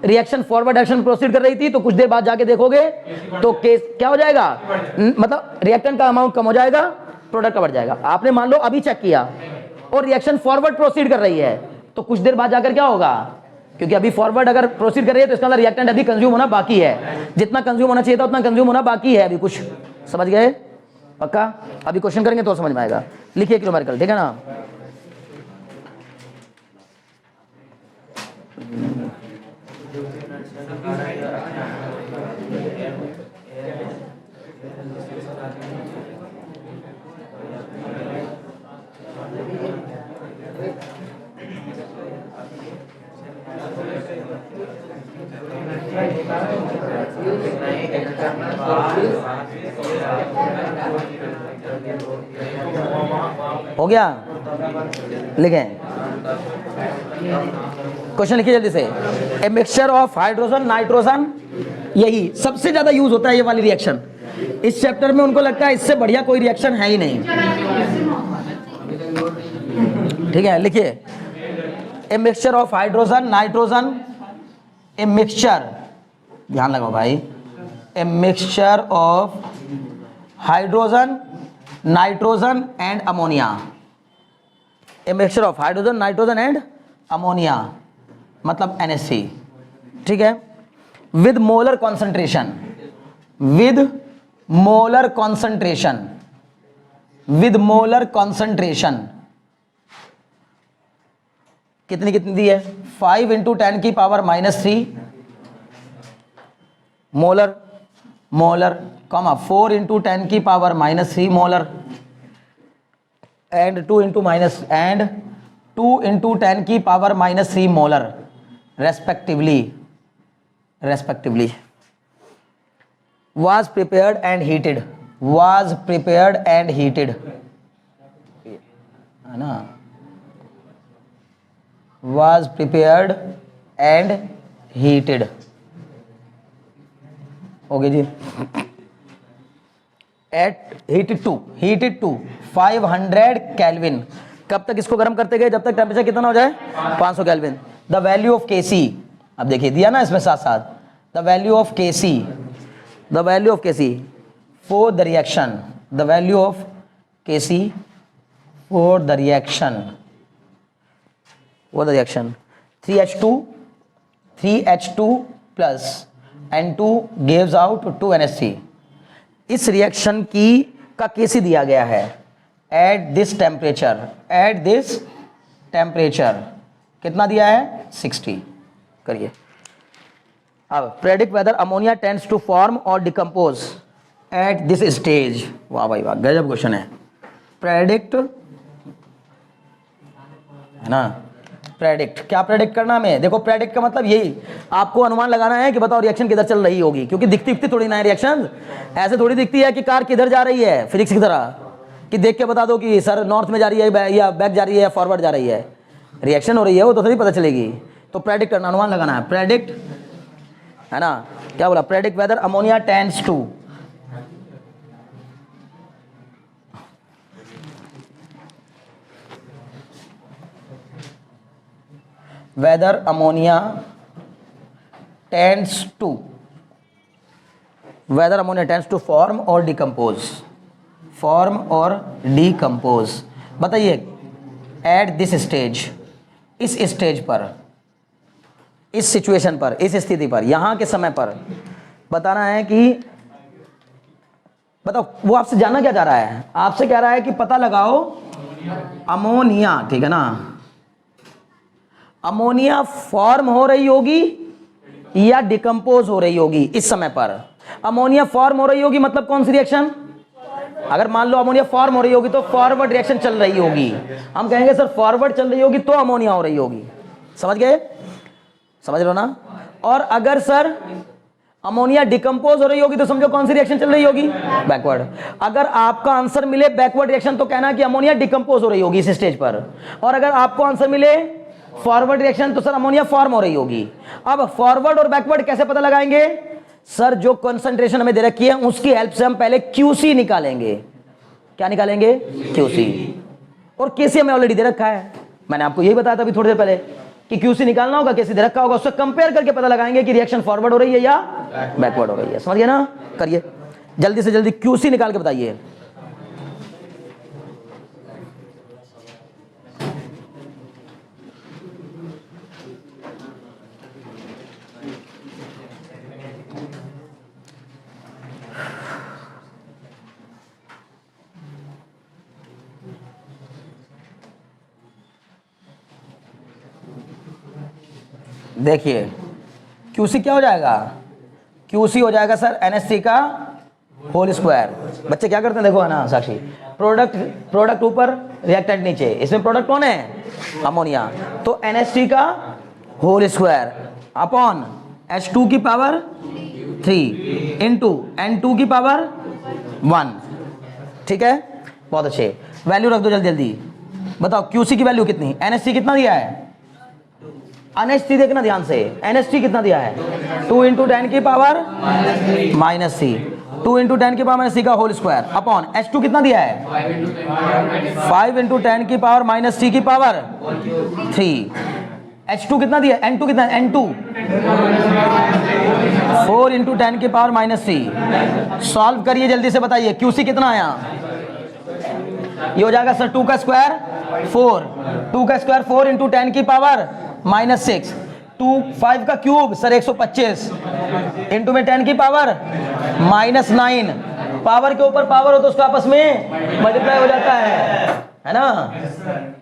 रिएक्शन फॉरवर्ड डायरेक्शन प्रोसीड कर रही थी, तो कुछ देर बाद जाके देखोगे तो केस क्या हो जाएगा, मतलब रिएक्टेंट का अमाउंट कम हो जाएगा, प्रोडक्ट का बढ़ जाएगा। आपने मान लो अभी चेक किया और रिएक्शन फॉरवर्ड प्रोसीड कर रही है, तो कुछ देर बाद जाकर क्या होगा, क्योंकि अभी फॉरवर्ड अगर प्रोसीड कर रही है तो इसका मतलब रिएक्टेंट अभी कंज्यूम होना बाकी है। जितना कंज्यूम होना चाहिए था उतना कंज्यूम होना बाकी है अभी कुछ। समझ गए? पक्का? अभी क्वेश्चन करेंगे तो समझ में आएगा। लिखिए न्यूमेरिकल, ठीक है ना। हो गया? लिखें क्वेश्चन, लिखिए जल्दी से। A mixture of hydrogen nitrogen, यही सबसे ज्यादा यूज होता है ये वाली रिएक्शन इस चैप्टर में। उनको लगता है इससे बढ़िया कोई रिएक्शन है ही नहीं, ठीक है। लिखिए a mixture of hydrogen nitrogen, a mixture, ध्यान लगाओ भाई, a mixture of hydrogen nitrogen and ammonia. A mixture of hydrogen nitrogen and ammonia मतलब NH3, ठीक है। With molar concentration, with molar concentration, with molar concentration कितनी कितनी दी है, 5 × 10⁻³ molar, molar, comma 4 × 10⁻³ molar and 2 × 10⁻³ molar respectively was prepared and heated, was prepared and heated, है ना, was prepared and heated, okay जी। At heated to 500 kelvin. कब तक इसको गर्म करते गए, जब तक टेम्परेचर कितना हो जाए, 500 kelvin. The value of KC, अब देखिए दिया ना इसमें साथ साथ, the value of KC, the value of KC for the reaction, the value of KC for the reaction, for the reaction 3H2 plus N2 gives out 2NH3। इस reaction की का केसी दिया गया है at this temperature, at this temperature कितना दिया है 60। करिए अब predict whether ammonia tends to form और डिकम्पोज एट दिस स्टेज। वाह भाई वाह, गजब क्वेश्चन है। प्रेडिक्ट है ना, प्रेडिक्ट, क्या प्रेडिक्ट करना हमें? देखो प्रेडिक्ट का मतलब यही, आपको अनुमान लगाना है कि बताओ रिएक्शन किधर चल रही होगी, क्योंकि दिखती दिखती थोड़ी ना है रिएक्शन, ऐसे थोड़ी दिखती है कि कार किधर जा रही है फिजिक्स की तरह कि देख के बता दो कि सर नॉर्थ में जा रही है या बैक जा रही है या फॉरवर्ड जा रही है। रिएक्शन हो रही है वो तो थोड़ी पता चलेगी। तो प्रेडिक्ट करना, अनुमान लगाना है। प्रेडिक्ट है ना, क्या बोला? Predict whether ammonia tends to whether ammonia tends to form or decompose बताइए एट दिस स्टेज, इस स्टेज पर, इस सिचुएशन पर, इस स्थिति पर, यहां के समय पर बताना है कि बताओ वो आपसे जानना क्या चाह रहा है? आपसे कह रहा है कि पता लगाओ अमोनिया, ठीक है ना, अमोनिया फॉर्म हो रही होगी या डिकम्पोज हो रही होगी इस समय पर। अमोनिया फॉर्म हो रही होगी मतलब कौन सी रिएक्शन? अगर मान लो अमोनिया फॉर्म हो रही होगी तो फॉरवर्ड रिएक्शन चल रही होगी, हम कहेंगे सर फॉरवर्ड चल रही होगी तो अमोनिया हो रही होगी। समझ गए? समझ लो ना। और अगर सर अमोनिया डिकम्पोज हो रही होगी तो समझो कौन सी रिएक्शन चल रही होगी? बैकवर्ड। अगर आपका आंसर मिले बैकवर्ड रिएक्शन तो कहना कि अमोनिया डिकम्पोज हो रही होगी इस स्टेज पर, और अगर आपको आंसर मिले फॉरवर्ड रिएक्शन तो सर अमोनिया फॉर्म हो रही होगी। अब फॉरवर्ड और बैकवर्ड कैसे पता लगाएंगे? सर जो कंसंट्रेशन हमें दे रखी है उसकी हेल्प से हम पहले क्यूसी निकालेंगे। क्या निकालेंगे? क्यूसी। और केसी हमें ऑलरेडी दे रखा है, मैंने आपको यही बताया था अभी थोड़ी देर पहले कि क्यूसी निकालना होगा, केसी दे रखा होगा, उससे कंपेयर करके पता लगाएंगे कि रिएक्शन फॉरवर्ड हो रही है या बैकवर्ड हो रही है। समझ गए ना? करिए जल्दी से जल्दी क्यूसी निकाल के बताइए। देखिए क्यूसी क्या हो जाएगा? क्यूसी हो जाएगा सर NH3 का होल स्क्वायर। बच्चे क्या करते हैं देखो, है ना साक्षी, प्रोडक्ट ऊपर रिएक्टेंट नीचे, इसमें प्रोडक्ट कौन है? अमोनिया। तो NH3 का होल स्क्वायर अपॉन H2 की पावर 3 इंटू N2 की पावर 1। ठीक है, बहुत अच्छे। वैल्यू रख दो जल्दी जल्दी। बताओ क्यूसी की वैल्यू कितनी? NH3 कितना दिया है? NH3 देखना ध्यान से, NH3 कितना दिया है? 2 इंटू 10 की पावर -3, 2 इंटू 10 की पावर -3 का होल स्क्वायर अपॉन H2 कितना दिया है? 5 इंटू 10 की पावर -3 की पावर 3। H2 कितना दिया? N2 कितना? N2 4 इंटू 10 की पावर -3। सॉल्व करिए जल्दी से, बताइए क्यूसी कितना आया? ये हो जाएगा सर 2 का स्क्वायर 4, 2 का स्क्वायर 4 इंटू 10 की पावर -6, 2 5 का क्यूब सर 125 इंटू में 10 की पावर -9। पावर के ऊपर पावर हो तो उसका आपस में मल्टीप्लाई हो जाता है ना।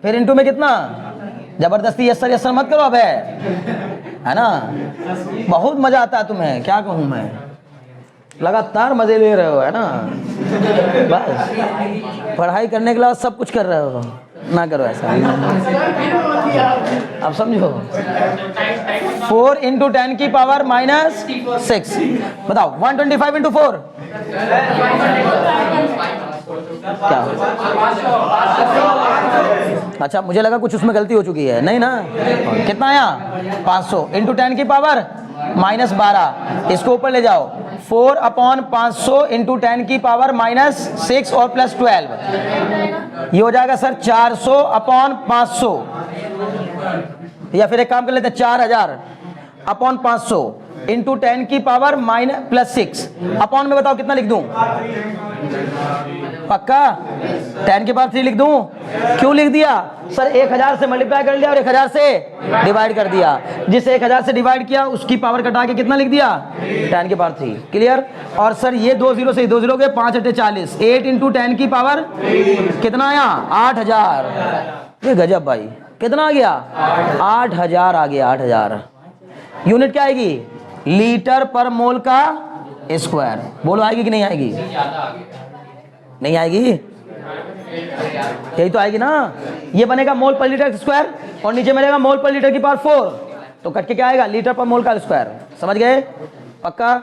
फिर इंटू में कितना? जबरदस्ती यस सर मत करो अब, है ना। बहुत मजा आता है तुम्हें, क्या कहूँ मैं, लगातार मजे ले रहे हो, है ना। बस पढ़ाई करने के बाद सब कुछ कर रहे हो, ना करो ऐसा। अब समझो 4 इंटू 10 की पावर -6। बताओ 125 इंटू 4 क्या? अच्छा मुझे लगा कुछ उसमें गलती हो चुकी है, नहीं ना। कितना आया? 500 इंटू 10 की पावर -12। इसको ऊपर ले जाओ, 4 अपॉन 500 इंटू 10 की पावर -6 और +12, ये हो जाएगा सर 400 अपॉन 500। या फिर एक काम कर लेते हैं, 4000 अपॉन 500 इंटू 10 की पावर +6 अपॉन में बताओ कितना लिख दूं? पक्का 10 की पावर 3 लिख दूं? क्यों लिख दिया सर? 1000 से मल्टीप्लाई कर लिया और 1000 से डिवाइड कर दिया। जिस 1000 से डिवाइड किया उसकी पावर कटा के कितना लिख दिया? 10 की पावर 3। क्लियर? और सर ये 2 0 से 2 0 के 5 8 40, 8 इंटू 10 की पावर कितना आया? 8000। ये गजब भाई। कितना आ गया? 8000 आ गया, 8000। यूनिट क्या आएगी? लीटर पर मोल का स्क्वायर। बोलो आएगी कि नहीं आएगी? नहीं आएगी? यही तो आएगी ना। ये बनेगा मोल पर लीटर स्क्वायर और नीचे मिलेगा मोल पर लीटर की पावर 4, तो कट के क्या आएगा? लीटर पर मोल का स्क्वायर। समझ गए? पक्का?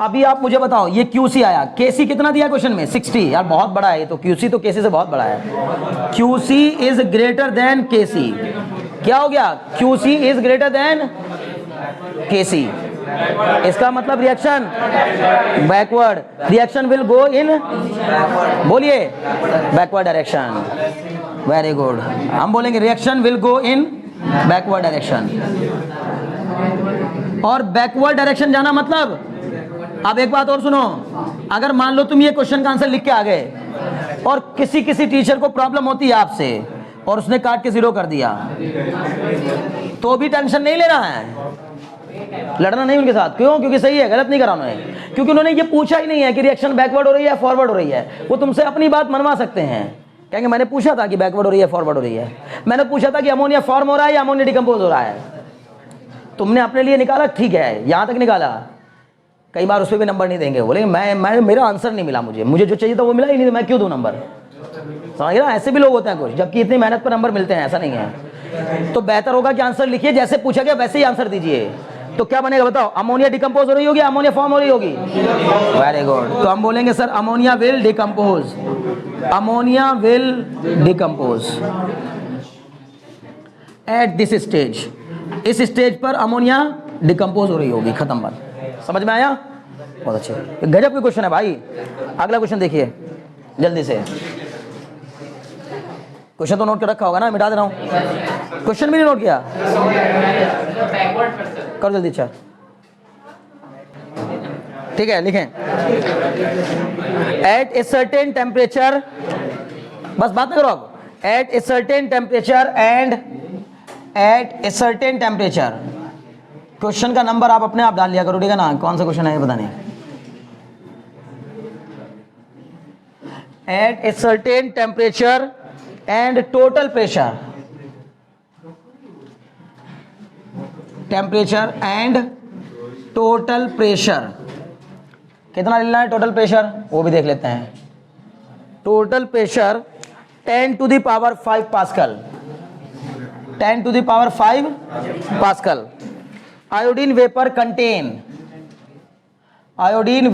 अभी आप मुझे बताओ, ये QC आया, KC कितना दिया क्वेश्चन में? 60। यार बहुत बड़ा है ये तो, QC तो KC से बहुत बड़ा है। QC is greater than KC। क्या हो गया? QC is greater than KC। इसका मतलब reaction backward, reaction will go in, बोलिए, बैकवर्ड डायरेक्शन। Very good. हम बोलेंगे reaction will go in backward direction. और बैकवर्ड डायरेक्शन जाना मतलब, अब एक बात और सुनो, अगर मान लो तुम ये क्वेश्चन का आंसर लिख के आ गए और किसी टीचर को प्रॉब्लम होती है आपसे और उसने काट के 0 कर दिया, तो भी टेंशन नहीं लेना है, लड़ना नहीं उनके साथ। क्यों? क्योंकि सही है, गलत नहीं करा उन्होंने, क्योंकि उन्होंने ये पूछा ही नहीं है कि रिएक्शन बैकवर्ड हो रही है फॉरवर्ड हो रही है। वो तुमसे अपनी बात मनवा सकते हैं, कहेंगे मैंने पूछा था कि बैकवर्ड हो रही है फॉरवर्ड हो रही है, मैंने पूछा था कि अमोनिया फॉर्म हो रहा है या अमोनिया डिकम्पोज हो रहा है। तुमने अपने लिए निकाला, ठीक है, यहां तक निकाला, कई बार उस पर भी नंबर नहीं देंगे, बोलेंगे मैं मेरा आंसर नहीं मिला, मुझे जो चाहिए था वो मिला ही नहीं, तो मैं क्यों दूं नंबर। समझ रहा? ऐसे भी लोग होते हैं कुछ, जबकि इतनी मेहनत पर नंबर मिलते हैं, ऐसा नहीं है। तो बेहतर होगा कि आंसर लिखिए, जैसे पूछा गया वैसे ही आंसर दीजिए। तो क्या बनेगा बताओ? अमोनिया डिकम्पोज हो रही होगी, अमोनिया फॉर्म हो रही होगी? Very good. तो हम बोलेंगे sir ammonia will decompose, ammonia will decompose at this stage. इस स्टेज पर अमोनिया डिकम्पोज हो रही होगी, खत्म बात। समझ में आया? बहुत अच्छे, गजब के क्वेश्चन है भाई। अगला क्वेश्चन देखिए जल्दी से। क्वेश्चन तो नोट कर रखा होगा ना, मिटा दे रहा हूं। क्वेश्चन भी नहीं नोट किया? कर जल्दी। अच्छा ठीक है, लिखें। एट ए सर्टेन टेम्परेचर, बस बात ना करो अब। At a certain temperature and at a certain temperature. Question का नंबर आप अपने आप डाल लिया करो, ठीक है ना? कौन सा क्वेश्चन है ये पता नहीं। At a certain temperature and total pressure, temperature and total pressure, कितना लेना है टोटल प्रेशर वो भी देख लेते हैं। Total pressure 10 to the power 5 pascal, 10 to the power 5 pascal. Iodine vapour contain, iodine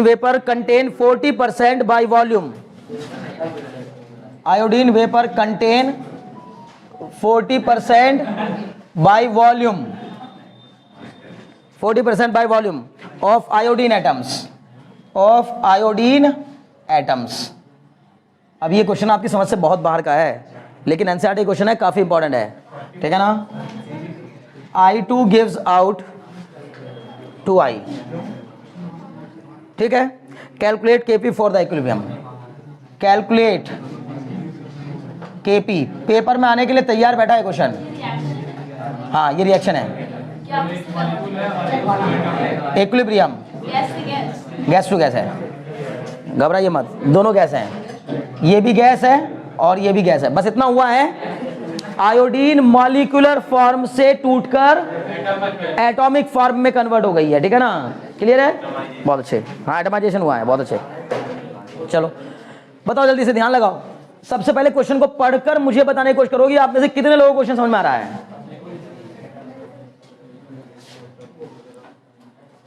vapour contain 40% by volume, iodine vapour contain 40% by volume, 40% by volume of iodine atoms, of iodine atoms. अब ये question आपकी समझ से बहुत बाहर का है, लेकिन एनसीईआरटी क्वेश्चन है, काफी इंपॉर्टेंट है, ठीक है ना? I2 gives out 2I, ठीक है? Calculate Kp for the equilibrium, calculate Kp। Paper में आने के लिए तैयार बैठा है क्वेश्चन। हाँ ये रिएक्शन है, इक्विलिब्रियम, गैस टू गैस है, घबराइए मत, दोनों गैस हैं, ये भी गैस है और ये भी गैस है। बस इतना हुआ है, आयोडीन मॉलिक्यूलर फॉर्म से टूटकर एटॉमिक फॉर्म में कन्वर्ट हो गई है, ठीक है ना? क्लियर है? बहुत अच्छे। हाँ एटमाइजेशन हुआ है, बहुत अच्छे। चलो बताओ जल्दी से, ध्यान लगाओ। सबसे पहले क्वेश्चन को पढ़कर मुझे बताने की कोशिश करोगे आप में से कितने लोगों को क्वेश्चन समझ में आ रहा है।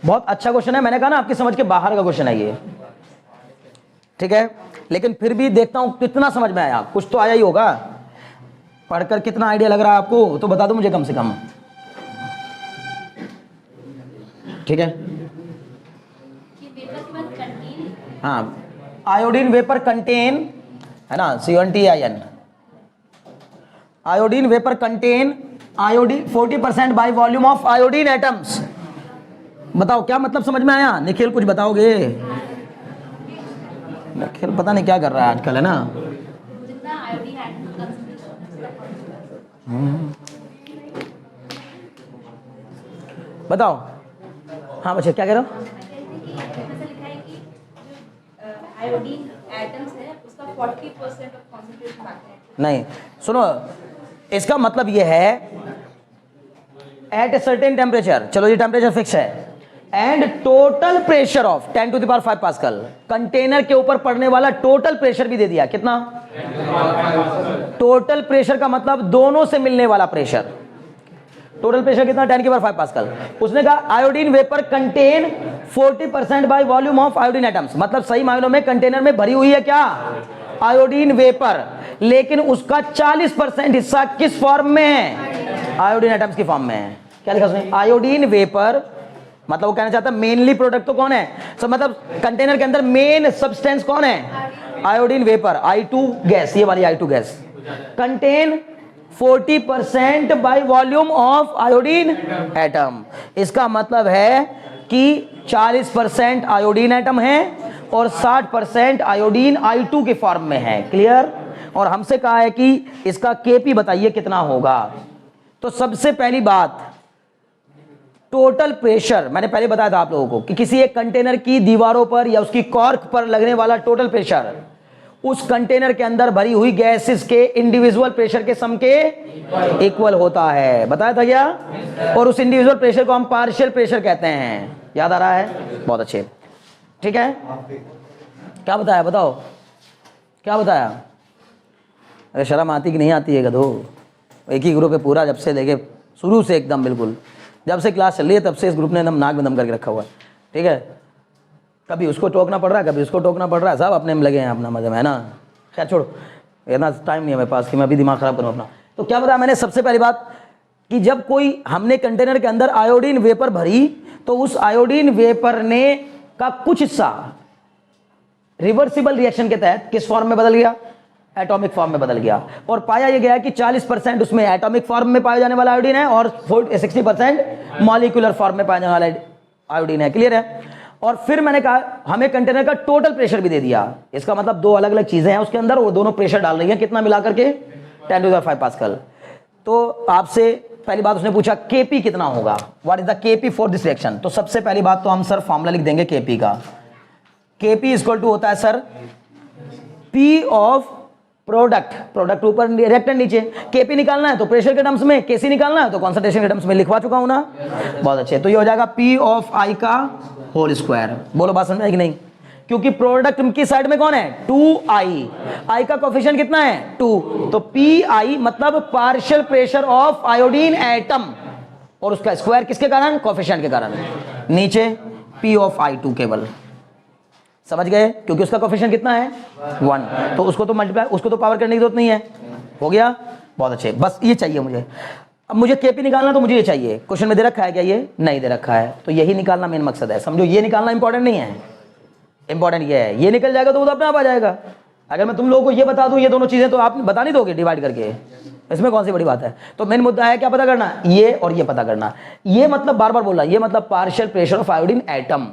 बहुत अच्छा क्वेश्चन है, मैंने कहा ना आपकी समझ के बाहर का क्वेश्चन है ये, ठीक है? लेकिन फिर भी देखता हूं कितना समझ में आया, कुछ तो आया ही होगा। पढ़कर कितना आइडिया लग रहा है आपको तो बता दो मुझे कम से कम, ठीक है? हाँ आयोडीन वेपर कंटेन है ना, CONTIN, iodine vapour contain iodine 40% by volume of iodine atoms. बताओ क्या मतलब समझ में आया? निखिल कुछ बताओगे? निखिल पता नहीं क्या कर रहा है आजकल, है ना? बताओ। हाँ बच्चे क्या कह रहे हो? आयोडीन एटम्स है उसका 40% ऑफ कॉन्सेंट्रेशन नहीं, सुनो, इसका मतलब ये है एट ए सर्टेन टेम्परेचर, चलो ये टेम्परेचर फिक्स है, and total pressure of 10 to the power 5 pascal, container के ऊपर पड़ने वाला टोटल प्रेशर भी दे दिया, कितना? टोटल प्रेशर का मतलब दोनों से मिलने वाला प्रेशर, टोटल प्रेशर कितना? 10 की पावर 5 पास्कल। उसने कहा iodine vapour contain 40% by volume of iodine atoms, मतलब सही मायनों में कंटेनर में भरी हुई है क्या? आयोडीन वेपर, लेकिन उसका 40% हिस्सा किस फॉर्म में है? आयोडीन एटम्स की फॉर्म में है। क्या लिखा उसने? आयोडीन वेपर, मतलब वो कहना चाहता है मेनली प्रोडक्ट तो कौन है? सब मतलब कंटेनर के अंदर मेन सब्सटेंस कौन है? आयोडीन वेपर, I2 गैस, ये वाली I2 gas contain 40% by volume of iodine atom. इसका मतलब है कि 40% आयोडीन एटम है और 60% आयोडीन I2 के फॉर्म में है। क्लियर? और हमसे कहा है कि इसका Kp बताइए कितना होगा। तो सबसे पहली बात, टोटल प्रेशर, मैंने पहले बताया था आप लोगों को कि किसी एक कंटेनर की दीवारों पर या उसकी कॉर्क पर लगने वाला टोटल प्रेशर उस कंटेनर के अंदर भरी हुई गैसेस के इंडिविजुअल प्रेशर के सम के इक्वल होता है। बताया था क्या? और उस इंडिविजुअल प्रेशर को हम पार्शियल प्रेशर कहते हैं। याद आ रहा है? बहुत अच्छे, ठीक है। क्या बताया? बताओ क्या बताया? अरे शर्म आती कि नहीं आती है गधो? एक ही ग्रुप है पूरा, जब से लेके शुरू से एकदम बिल्कुल जब से क्लास चल रही है तब से इस ग्रुप ने एकदम नाक में दम करके रखा हुआ है, ठीक है। कभी उसको टोकना पड़ रहा है, कभी उसको टोकना पड़ रहा है, सब अपने में लगे हैं अपना मजे में, है ना। खैर छोड़ो, इतना टाइम नहीं है मेरे पास कि मैं अभी दिमाग खराब करूँ अपना। तो क्या बताया मैंने? सबसे पहली बात कि जब कोई हमने कंटेनर के अंदर आयोडीन वेपर भरी तो उस आयोडीन वेपर ने का कुछ हिस्सा रिवर्सिबल रिएक्शन के तहत किस फॉर्म में बदल गया? एटॉमिक फॉर्म में बदल गया। और पाया यह गया कि 40% उसमें एटॉमिक फॉर्म में पाया जाने वाला आयोडीन है और 60% मॉलिक्यूलर फॉर्म में पाया जाने वाला आयोडीन है। क्लियर है? और फिर मैंने कहा हमें कंटेनर का टोटल प्रेशर भी दे दिया। इसका मतलब दो अलग अलग चीजें हैं उसके अंदर, वो दोनों प्रेशर डाल रही हैं, कितना मिलाकर के? 10 टू द 5 पास्कल। तो आपसे पहली बात उसने पूछा Kp कितना होगा, what is the Kp for this reaction. तो सबसे पहली बात तो हम सर फॉर्मूला लिख देंगे Kp का। Kp इक्वल टू होता है sir P of product, product ऊपर रिएक्टेंट नीचे। Kp निकालना है तो प्रेशर के टर्म्स में, Kc निकालना है तो कॉन्सेंट्रेशन के टर्म्स में लिखवा चुका हूं ना। बहुत अच्छे, तो ये हो जाएगा P ऑफ I का होल स्क्वायर। बोलो बात समझ में आई कि नहीं? क्योंकि प्रोडक्ट की साइड में कौन है? 2I, I का कोफिशिएंट कितना है? 2, तो PI मतलब partial pressure of iodine atom, और उसका स्क्वायर किसके कारण? कोफिशिएंट के कारण। नीचे P ऑफ I2 केवल, समझ गए? क्योंकि उसका कोफिशिएंट कितना है? 1, तो उसको तो मल्टीप्लाई, उसको तो पावर करने की जरूरत नहीं है। हो गया? बहुत अच्छे, बस ये चाहिए मुझे। अब मुझे Kp निकालना तो मुझे ये चाहिए। क्वेश्चन में दे रखा है क्या? ये नहीं दे रखा है, तो यही निकालना मेन मकसद है। समझो, ये निकालना इंपॉर्टेंट नहीं है, इंपॉर्टेंट ये है। ये निकल जाएगा तो वो तो अपने आप आ जाएगा। अगर मैं तुम लोगों को ये बता दूं ये दोनों चीजें, तो आप बता नहीं दोगे डिवाइड करके, इसमें कौन सी बड़ी बात है। तो मेन मुद्दा है क्या पता करना? ये और ये पता करना। ये मतलब बार बार बोल रहा, ये मतलब partial pressure of iodine atom,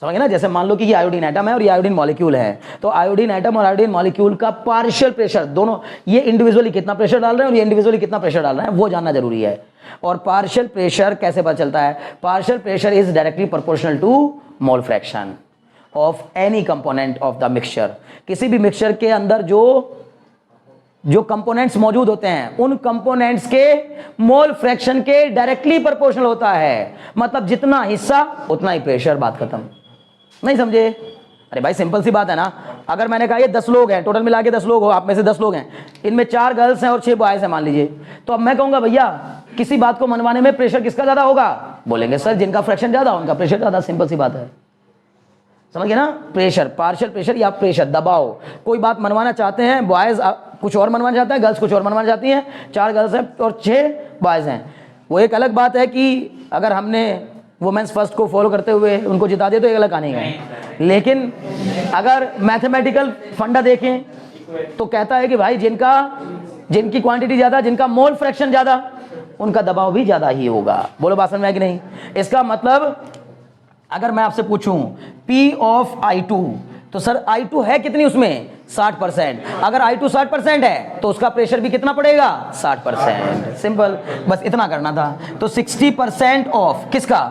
समझ गए ना। जैसे मान लो कि ये आयोडीन एटम है और ये आयोडीन मॉलिक्यूल है, तो आयोडीन एटम और आयोडीन मॉलिक्यूल का पार्शियल प्रेशर, दोनों ये इंडिविजुअली कितना प्रेशर डाल रहे हैं और ये इंडिविजुअली कितना प्रेशर डाल रहे हैं, वो जानना जरूरी है। और पार्शियल प्रेशर कैसे पता चलता है? Partial pressure is directly proportional to mole fraction of any component of the mixture. किसी भी मिक्सचर के अंदर जो कंपोनेंट्स मौजूद होते हैं, उन कंपोनेंट्स के मोल फ्रैक्शन के डायरेक्टली प्रोपोर्शनल होता है। मतलब जितना हिस्सा उतना ही प्रेशर, बात खत्म। नहीं समझे? अरे भाई सिंपल सी बात है ना। अगर मैंने कहा ये 10 लोग हैं, टोटल मिला के 10 लोग हो, आप में से 10 लोग हैं, इनमें 4 गर्ल्स हैं और 6 बॉयज हैं मान लीजिए, तो अब मैं कहूंगा भैया किसी बात को मनवाने में प्रेशर किसका ज्यादा होगा? बोलेंगे सर जिनका फ्रैक्शन ज्यादा उनका प्रेशर ज्यादा। सिंपल सी बात है, समझ गए ना। प्रेशर, पार्शियल प्रेशर या प्रेशर, दबाव, कोई बात मनवाना चाहते हैं, बॉयज कुछ और मनवाना चाहते हैं, गर्ल्स कुछ और मनवाना चाहती हैं। 4 गर्ल्स हैं और 6 बॉयज हैं। वो एक अलग बात है कि अगर हमने वुमेन्स फर्स्ट को फॉलो करते हुए उनको जिता दिया तो एक अलग कहानी है। लेकिन अगर मैथमेटिकल फंडा देखें तो कहता है कि भाई जिनकी क्वांटिटी ज्यादा, जिनका मोल फ्रैक्शन ज्यादा, उनका दबाव भी ज्यादा ही होगा। बोलो बात समझ में है कि नहीं? इसका मतलब अगर मैं आपसे पूछूं P ऑफ I2, तो सर I2 है कितनी उसमें? 60%। अगर I2 60% है तो उसका प्रेशर भी कितना पड़ेगा? 60%। सिंपल, बस इतना करना था। तो 60% ऑफ किसका?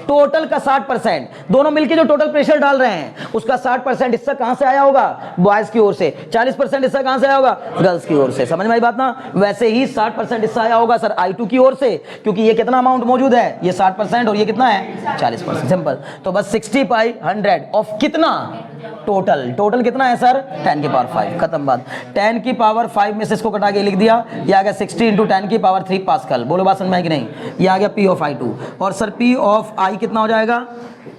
टोटल का 60%, दोनों मिलके जो टोटल प्रेशर डाल रहे हैं उसका 60% हिस्सा कहां से आया होगा? बॉयज की ओर से। 40% हिस्सा कहां से आया होगा? गर्ल्स की ओर से। समझ में आई बात ना? वैसे ही 60% हिस्सा आया होगा सर I2 की ओर से, क्योंकि ये कितना अमाउंट मौजूद है? ये 60% और ये कितना है? 40%। सिंपल। तो बस 60/100 ऑफ कितना? टोटल कितना है सर? 10 की पावर 5। खत्म बात। 10 की पावर 5 में से इसको कटा के लिख दिया, ये आ गया 60 × 10 की पावर 3 पास्कल। बोलो बात समझ में आई कि नहीं? ये आ गया P ऑफ I2। और सर P ऑफ I कितना हो जाएगा?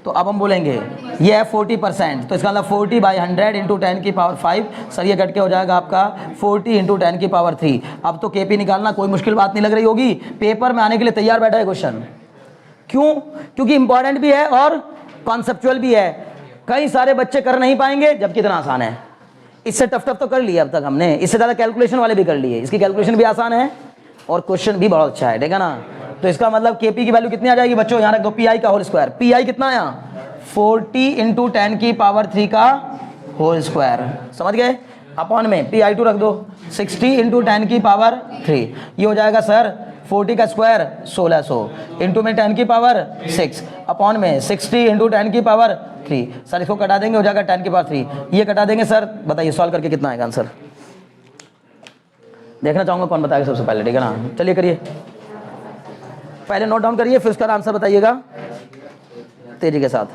तो अब हम बोलेंगे ये है 40%, तो इसका मतलब 40/100 × 10 की पावर 5। सर ये कट के हो जाएगा आपका 40 × 10 की पावर 3। अब तो KP निकालना कोई मुश्किल बात नहीं लग रही होगी, पेपर में आने के लिए तैयार बैठा है क्वेश्चन। क्यों? क्योंकि इंपॉर्टेंट भी है और कॉन्सेप्चुअल भी है। कई सारे बच्चे कर नहीं पाएंगे, जबकि इतना आसान है। इससे टफ तो कर लिया अब तक हमने, इससे ज़्यादा कैलकुलेशन वाले भी कर लिए। इसकी कैलकुलेशन भी आसान है और क्वेश्चन भी बहुत अच्छा है, ठीक है ना? तो इसका मतलब KP की वैल्यू कितनी आ जाएगी बच्चों? यहाँ रख दो PI का होल स्क्वायर। PI कितना आया? 40 × 10 की पावर 3 का होल स्क्वायर। समझ गए? अपॉन में PI2 रख दो 60 × 10 की पावर 3। ये हो जाएगा सर 40 का स्क्वायर 1600 इंटू में 10 की पावर 6 अपॉन में 60 × 10 की पावर 3। सर इसको कटा देंगे, हो जाएगा 10 की पावर 3। ये कटा देंगे सर, बताइए सॉल्व करके कितना आएगा आंसर? देखना चाहूंगा कौन बताएगा सबसे पहले, ठीक है ना? चलिए करिए, पहले नोट डाउन करिए, फिर उसका आंसर बताइएगा तेजी के साथ।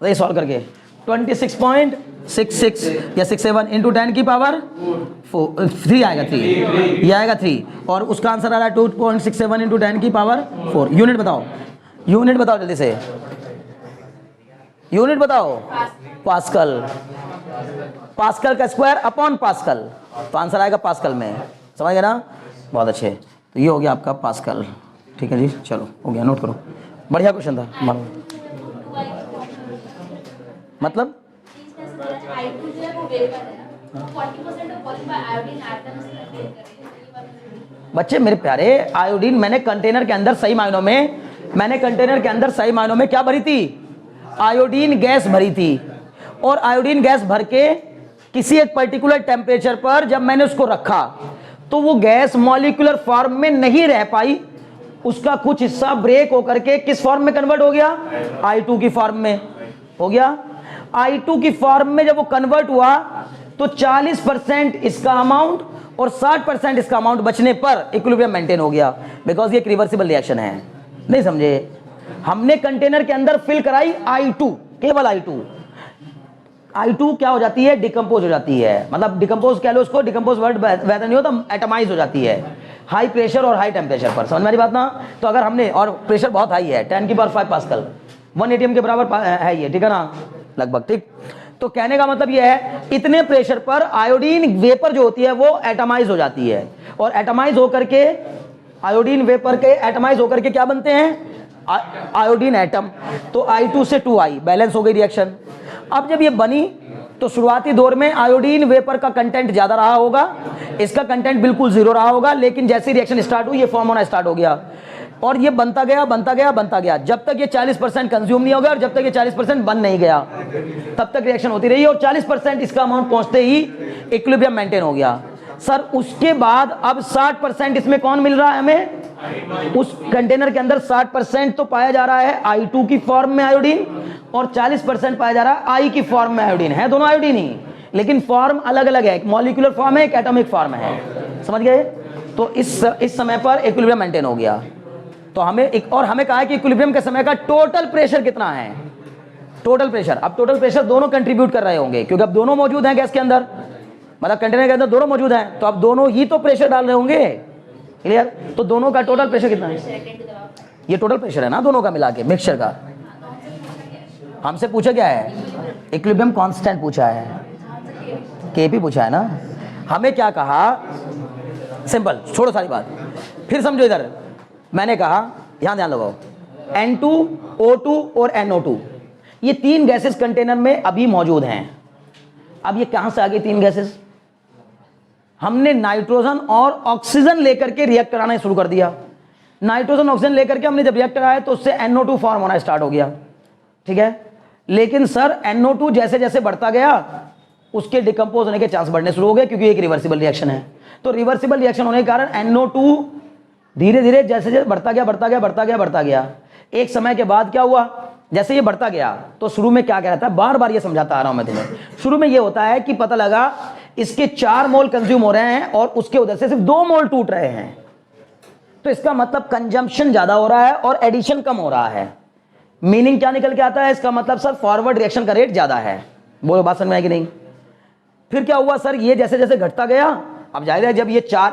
बताइए सॉल्व करके। 26.66 या 67 × 10 की पावर 3 आएगा, 3 ये आएगा 3, और उसका आंसर आ रहा है 2.67 × 10 की पावर 4। यूनिट बताओ, यूनिट बताओ जल्दी से, यूनिट बताओ। पास्कल, पास्कल का स्क्वायर अपॉन पास्कल, तो आंसर आएगा पास्कल में। समझ गए ना? बहुत अच्छे। तो ये हो गया आपका पास्कल, ठीक है जी। चलो हो गया, नोट करो। बढ़िया क्वेश्चन था, मानो। मतलब I2 जो है वो वेपर है ना, 40% of volume by iodine atoms contain कर रही है। बच्चे मेरे प्यारे, आयोडीन मैंने कंटेनर के अंदर सही मायनों में, मैंने कंटेनर के अंदर सही मायनों में क्या भरी थी? आयोडीन गैस भरी थी। और आयोडीन गैस भर के किसी एक पर्टिकुलर टेम्परेचर पर जब मैंने उसको रखा तो वो गैस मॉलिक्यूलर फॉर्म में नहीं रह पाई, उसका कुछ हिस्सा ब्रेक होकर के किस फॉर्म में कन्वर्ट हो गया? I2 की फॉर्म में हो गया। I2 की फॉर्म में जब वो कन्वर्ट हुआ तो 40% इसका अमाउंट और 60% इसका अमाउंट बचने पर इक्विलिब्रियम मेंटेन हो गया, बिकॉज ये एक रिवर्सिबल रिएक्शन है। नहीं समझे? हमने कंटेनर के अंदर फिल कराई I2, केवल I2 क्या हो जाती है? डिकम्पोज हो जाती है। मतलब डिकम्पोज कह लो उसको, डिकम्पोज वर्ड वैसा नहीं होता, एटमाइज हो जाती है हाई प्रेशर और हाई टेम्परेचर पर। समझ में आ रही बात ना? तो अगर हमने, और प्रेशर बहुत हाई है, 10 की पावर 5 पास्कल, 1 atm के बराबर है ये, ठीक है ना? लगभग, ठीक। तो कहने का मतलब ये है, इतने प्रेशर पर आयोडीन वेपर जो होती है वो एटमाइज हो जाती है, और एटमाइज होकर के, आयोडीन वेपर के एटमाइज होकर के क्या बनते हैं? Iodine atom. तो I2 से 2I बैलेंस हो गई रिएक्शन। अब जब ये बनी तो शुरुआती दौर में आयोडीन वेपर का कंटेंट ज्यादा रहा होगा, इसका कंटेंट बिल्कुल जीरो रहा होगा, लेकिन जैसे रिएक्शन स्टार्ट हुई ये फॉर्म होना स्टार्ट हो गया, और ये बनता गया बनता गया बनता गया, जब तक ये 40% कंज्यूम नहीं हो गया और जब तक ये 40% बन नहीं गया तब तक रिएक्शन होती रही, और 40% इसका अमाउंट पहुंचते ही इक्विलिब्रियम मेंटेन हो गया। सर उसके बाद अब 60% इसमें कौन मिल रहा है हमें? उस कंटेनर के अंदर 60% तो पाया जा रहा है I2 की फॉर्म में आयोडीन, और 40% पाया जा रहा है I की फॉर्म में आयोडीन। है दोनों आयोडीन ही, लेकिन फॉर्म अलग अलग है, एक मॉलिक्यूलर फॉर्म है, एक एटॉमिक फॉर्म है। समझ गए? तो इस समय पर इक्विलिब्रियम मेंटेन हो गया। तो हमें एक और हमें कहा है कि इक्विलिब्रियम के समय का टोटल प्रेशर कितना है? Total pressure. अब टोटल प्रेशर दोनों कंट्रीब्यूट कर रहे होंगे, क्योंकि अब दोनों मौजूद हैं गैस के अंदर, मतलब कंटेनर के अंदर दोनों मौजूद हैं, तो अब दोनों ही तो प्रेशर डाल रहे होंगे। क्लियर? तो दोनों का टोटल प्रेशर कितना है? ये टोटल प्रेशर है ना दोनों का मिला के, मिक्सचर का। हमसे पूछा क्या है? इक्विलिब्रियम कांस्टेंट पूछा है, KP पूछा है ना। हमें क्या कहा? सिंपल, छोड़ो सारी बात, फिर समझो। इधर मैंने कहा, यहां ध्यान लगाओ, N2, O2 और NO2, ये तीन गैसेस कंटेनर में अभी मौजूद हैं। अब ये कहां से आ गई तीन गैसेस? हमने नाइट्रोजन और ऑक्सीजन लेकर के रिएक्ट कराना शुरू कर दिया। नाइट्रोजन ऑक्सीजन लेकर के हमने जब रिएक्ट कराया तो उससे NO2 फॉर्म होना स्टार्ट हो गया, ठीक है। लेकिन सर NO2 जैसे जैसे बढ़ता गया उसके डिकम्पोज होने के चांस बढ़ने शुरू हो गए, क्योंकि एक रिवर्सिबल रिएक्शन है। तो रिवर्सिबल रिएक्शन होने के कारण NO2 धीरे धीरे जैसे जैसे बढ़ता गया बढ़ता गया बढ़ता गया बढ़ता गया, एक समय के बाद क्या हुआ, जैसे ये बढ़ता गया तो शुरू में क्या कह रहा था, बार बार ये समझाता आ रहा हूं मैं तुम्हें। शुरू में ये होता है कि पता लगा इसके 4 मोल कंज्यूम हो रहे हैं और उसके उधर से सिर्फ 2 मोल टूट रहे हैं, तो इसका मतलब कंजम्पशन ज्यादा हो रहा है और एडिशन कम हो रहा है। मीनिंग क्या निकल के आता है इसका, मतलब सर फॉरवर्ड रिएक्शन का रेट ज्यादा है। बोलो बात समझ में आएगी नहीं? फिर क्या हुआ सर, ये जैसे जैसे घटता गया, अब जाहिर है जब ये 4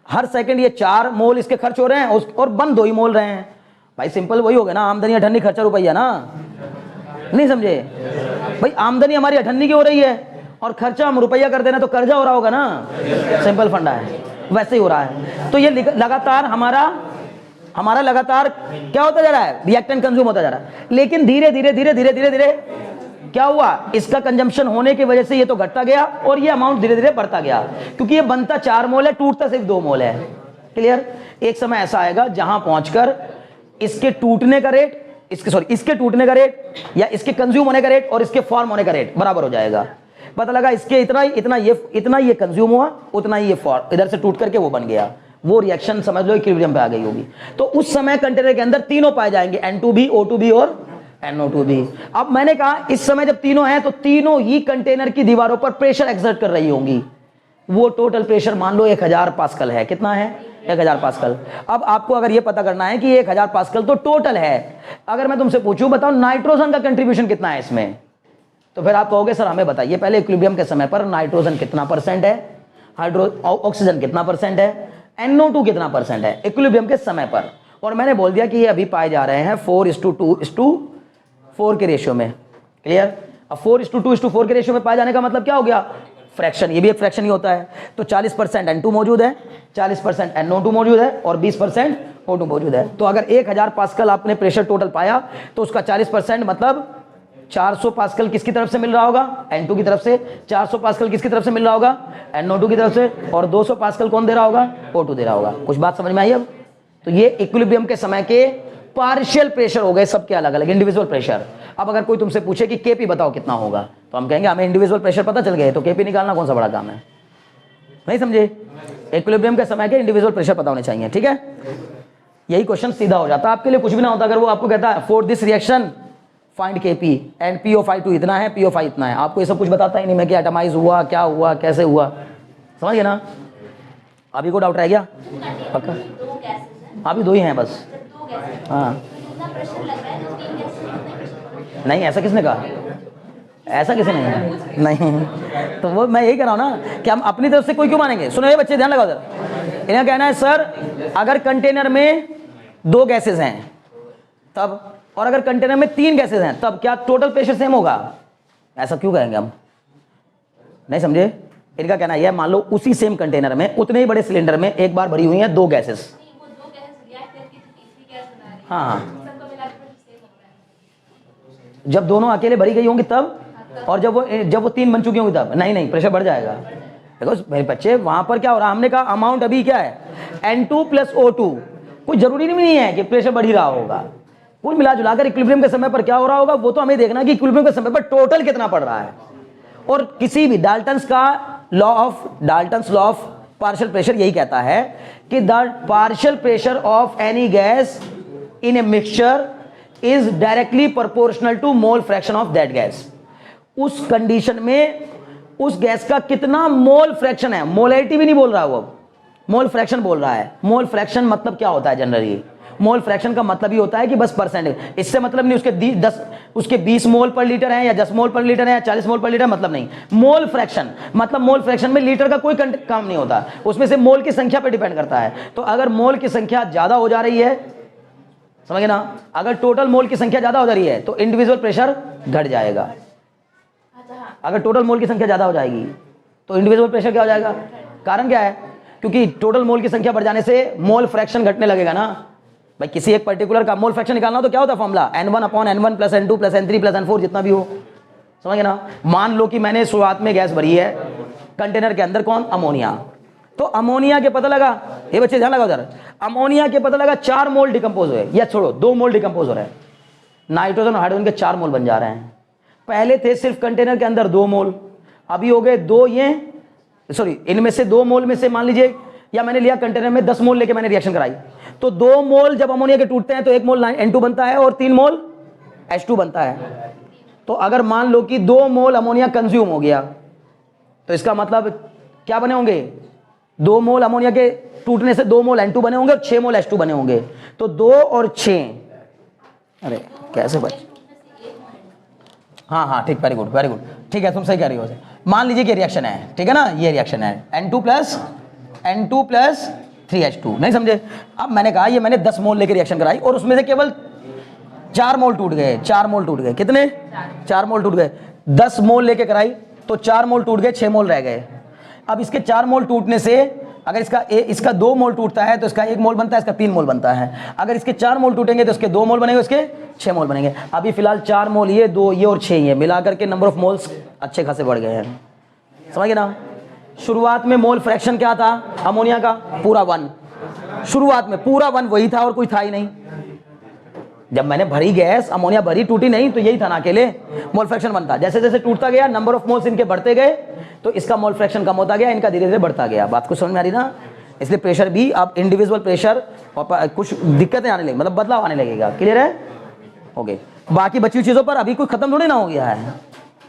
हर सेकंड ये 4 मोल इसके खर्च हो रहे हैं और बंद 2 ही मोल रहे हैं, भाई सिंपल वही हो गया ना, आमदनी अठन्नी खर्चा रुपया ना, नहीं समझे भाई? आमदनी हमारी अठन्नी की हो रही है और खर्चा हम रुपया कर देना तो कर्जा हो रहा होगा ना, सिंपल फंडा है, वैसे ही हो रहा है। तो ये लगातार हमारा लगातार क्या होता जा रहा है, रिएक्टेंट कंज्यूम होता जा रहा है। लेकिन धीरे धीरे धीरे धीरे धीरे धीरे क्या हुआ, इसका कंजम्पशन होने की वजह से ये तो घटता गया और ये अमाउंट धीरे धीरे बढ़ता गया, क्योंकि ये बनता 4 मोल है, टूटता सिर्फ 2 मोल है। क्लियर? एक समय ऐसा आएगा जहां पहुंचकर इसके टूटने का रेट, इसके टूटने का रेट या इसके कंज्यूम होने का रेट और इसके फॉर्म होने का रेट बराबर हो जाएगा। पता लगा इसके इतना ये कंज्यूम हुआ, उतना ही ये फॉर्म इधर से टूट करके वो बन गया, वो रिएक्शन समझ लो इक्विलिब्रियम पे आ गई होगी। तो उस समय कंटेनर के अंदर तीनों पाए जाएंगे, N2B, O2B और NO2B। अब मैंने कहा इस समय जब तीनों हैं तो तीनों ही कंटेनर की दीवारों पर प्रेशर एक्सर्ट कर रही होंगी। वो टोटल प्रेशर मान लो 1000 पास्कल है। कितना है? 1000 पास्कल। अब आपको अगर ये पता करना है कि 1000 पास्कल तो टोटल है, अगर मैं तुमसे पूछूं बताओ नाइट्रोजन का कंट्रीब्यूशन कितना है इसमें, तो फिर आप कहोगे सर हमें बताइए पहले इक्विलिब्रियम के समय पर नाइट्रोजन कितना % है, ऑक्सीजन कितना % है, NO2 कितना % है इक्विलिब्रियम के समय पर। और मैंने बोल दिया कि ये अभी पाए जा रहे हैं 4:2:4 के रेशियो में। क्लियर? अब 4:2:4 के रेशियो में पाए जाने का मतलब क्या हो गया, फ्रैक्शन, ये भी एक फ्रैक्शन ही होता है। तो 40% N2 मौजूद है, 40% NO2 मौजूद है और 20% O2 मौजूद है। तो अगर 1000 पास्कल आपने प्रेशर टोटल पाया तो उसका 40% मतलब 400 पास्कल किसकी तरफ से मिल रहा होगा, N2 की तरफ से, 400 पास्कल किसकी तरफ से मिल रहा होगा, NO2 की तरफ से, और 200 पास्कल कौन दे रहा होगा, O2 दे रहा होगा। कुछ बात समझ में आई? अब तो ये इक्विलिब्रियम के समय के पार्शियल प्रेशर हो गए, सबके अलग अलग इंडिविजुअल प्रेशर। अब अगर कोई तुमसे पूछे कि केपी बताओ कितना होगा, तो हम कहेंगे हमें इंडिविजुअल प्रेशर पता चल गए, तो केपी निकालना कौन सा बड़ा काम है? नहीं समझे? इक्विलिब्रियम के समय के इंडिविजुअल प्रेशर पता होने चाहिए। ठीक है, यही क्वेश्चन सीधा हो जाता, आपके लिए कुछ भी ना होता अगर वो आपको कहता है for this reaction find KP and P of I2 इतना है, पी ऑफ I इतना है। आपको ये सब कुछ बताता ही नहीं मैं कि एटमाइज हुआ, क्या हुआ, कैसे हुआ, समझ गए ना? अभी को डाउट रह गया? पक्का? अभी 2 ही हैं बस। हाँ, नहीं ऐसा किसने कहा, ऐसा किसी ने नहीं। तो वो मैं यही कह रहा हूँ ना कि हम अपनी तरफ से कोई क्यों मानेंगे। सुनो ये बच्चे ध्यान लगाओ उधर, इन्हें कहना है सर अगर कंटेनर में 2 गैसेस हैं तब, और अगर कंटेनर में 3 गैसेस हैं तब क्या टोटल प्रेशर सेम होगा? ऐसा क्यों कहेंगे हम? नहीं समझे? इनका कहना यह मान लो उसी सेम कंटेनर में उतने ही बड़े सिलेंडर में एक बार भरी हुई हैं 2 गैसेस। हाँ, जब दोनों अकेले भरी गई होंगी तब, और जब वो 3 बन चुकी होंगी तब नहीं प्रेशर बढ़ जाएगा। देखो मेरे बच्चे वहां पर क्या हो रहा है, हमने कहा अमाउंट अभी क्या है N2 + O2, कोई जरूरी नहीं है कि प्रेशर बढ़ ही रहा होगा। कुल मिला जुलाकर इक्विलिब्रियम के समय पर क्या हो रहा होगा वो तो हमें देखना कि इक्विलिब्रियम के समय पर टोटल कितना पड़ रहा है। और किसी भी Dalton's law of partial pressure यही कहता है कि the partial pressure of any gas in a mixture is directly proportional to mole fraction of that gas. उस कंडीशन में उस गैस का कितना मोल फ्रैक्शन है, मोलैरिटी भी नहीं बोल रहा वो, मोल फ्रैक्शन बोल रहा है। मोल फ्रैक्शन मतलब क्या होता है जनरली, मोल फ्रैक्शन का मतलब ही होता है कि बस परसेंटेज, इससे मतलब नहीं उसके 20 मोल पर लीटर है या 10 मोल पर लीटर है या 40 मोल पर लीटर, मतलब नहीं। मोल फ्रैक्शन मतलब मोल फ्रैक्शन में लीटर का कोई काम नहीं होता, उसमें से मोल की संख्या पर डिपेंड करता है। तो अगर मोल की संख्या ज्यादा हो जा रही है, समझे ना, अगर टोटल मोल की संख्या ज्यादा हो जा रही है तो इंडिविजुअल प्रेशर घट जाएगा। अगर टोटल मोल की संख्या ज्यादा हो जाएगी तो इंडिविजुअल प्रेशर क्या हो जाएगा? कारण क्या है? क्योंकि टोटल मोल की संख्या बढ़ जाने से मोल फ्रैक्शन घटने लगेगा ना भाई। किसी एक पर्टिकुलर का मोल फ्रैक्शन निकालना तो क्या होता है formula, N1/N1 + N2 + N3 + N4 जितना भी हो, समझे ना। मान लो कि मैंने शुरुआत में गैस भरी है कंटेनर के अंदर, कौन, अमोनिया। तो अमोनिया के पता लगा, ये बच्चे ध्यान लगा उधर, अमोनिया के पता लगा 4 मोल डिकम्पोज हुए, या छोड़ो 2 मोल डिकम्पोज हो रहे हैं, नाइट्रोजन और हाइड्रोजन के 4 मोल बन जा रहे हैं। पहले थे सिर्फ कंटेनर के अंदर 2 मोल, अभी हो गए 2, इनमें से 2 मोल में से मान लीजिए, या मैंने लिया कंटेनर में 10 मोल लेके मैंने रिएक्शन कराई, तो 2 मोल जब अमोनिया के टूटते हैं तो 1 मोल N2 बनता है और 3 मोल H2 बनता है। तो अगर मान लो कि 2 मोल अमोनिया कंज्यूम हो गया तो इसका मतलब क्या बने होंगे, 2 मोल अमोनिया के टूटने से 2 मोल N2 बने होंगे और 6 मोल H2 बने होंगे। तो 2 और 6, अरे कैसे भाई, हाँ हाँ ठीक, वेरी गुड वेरी गुड, ठीक है तुम सही कह रही हो। मान लीजिए कि रिएक्शन है, ठीक है ना, ये रिएक्शन है N2 प्लस 3H2, नहीं समझे। अब मैंने कहा ये मैंने 10 मोल लेके रिएक्शन कराई और उसमें से केवल 4 मोल टूट गए, 4 मोल टूट गए, कितने 4 मोल टूट गए। 10 मोल लेके कराई तो 4 मोल टूट गए, 6 मोल रह गए। अब इसके 4 मोल टूटने से अगर इसका 2 मोल टूटता है तो इसका 1 मोल बनता है, इसका 3 मोल बनता है। अगर इसके 4 मोल टूटेंगे तो इसके 2 मोल बनेंगे, उसके 6 मोल बनेंगे। अभी फिलहाल 4 मोल ये, 2 ये और 6 ये मिलाकर के नंबर ऑफ मोल्स अच्छे खासे बढ़ गए हैं, समझ गए ना। शुरुआत में मोल फ्रैक्शन क्या था अमोनिया का, पूरा 1, शुरुआत में पूरा 1 वही था और कोई था ही नहीं। जब मैंने भरी गैस, अमोनिया भरी टूटी नहीं, तो यही था ना अकेले, मोल फ्रैक्शन 1 था। जैसे जैसे टूटता गया नंबर ऑफ मोल्स इनके बढ़ते गए तो इसका मोल फ्रैक्शन कम होता गया, इनका धीरे धीरे बढ़ता गया। बात को समझ में आ रही ना। इसलिए प्रेशर भी अब इंडिविजुअल प्रेशर और कुछ दिक्कतें आने लगी, मतलब बदलाव आने लगेगा। क्लियर है, ओके। बाकी बची हुई चीज़ों पर अभी कोई खत्म थोड़ी ना हो गया है,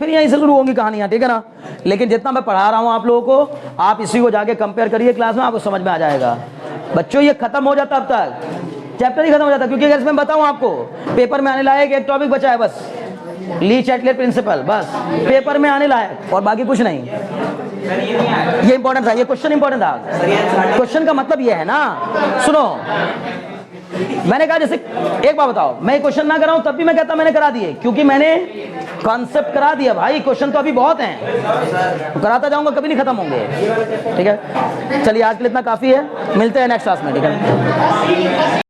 फिर यहीं से शुरू होंगी कहानियाँ, ठीक है ना। लेकिन जितना मैं पढ़ा रहा हूँ आप लोगों को, आप इसी को जाके कंपेयर करिए क्लास में, आपको समझ में आ जाएगा। बच्चों ये खत्म हो जाता अब तक, चैप्टर ही खत्म हो जाता, क्योंकि अगर इसमें बताऊँ आपको पेपर में आने लायक एक टॉपिक बचा है बस, ली चैटलेट प्रिंसिपल, बस पेपर में आने लायक, और बाकी कुछ नहीं। ये इंपॉर्टेंट था, ये क्वेश्चन इंपॉर्टेंट था। क्वेश्चन का मतलब ये है ना, सुनो मैंने कहा जैसे एक बात बताओ, मैं क्वेश्चन ना कराऊं तब भी मैं कहता मैंने करा दिए, क्योंकि मैंने कॉन्सेप्ट करा दिया भाई। क्वेश्चन तो अभी बहुत हैं, तो कराता जाऊंगा, कभी नहीं खत्म होंगे, ठीक है। चलिए आज के लिए इतना काफी है, मिलते हैं नेक्स्ट क्लास में, ठीक है।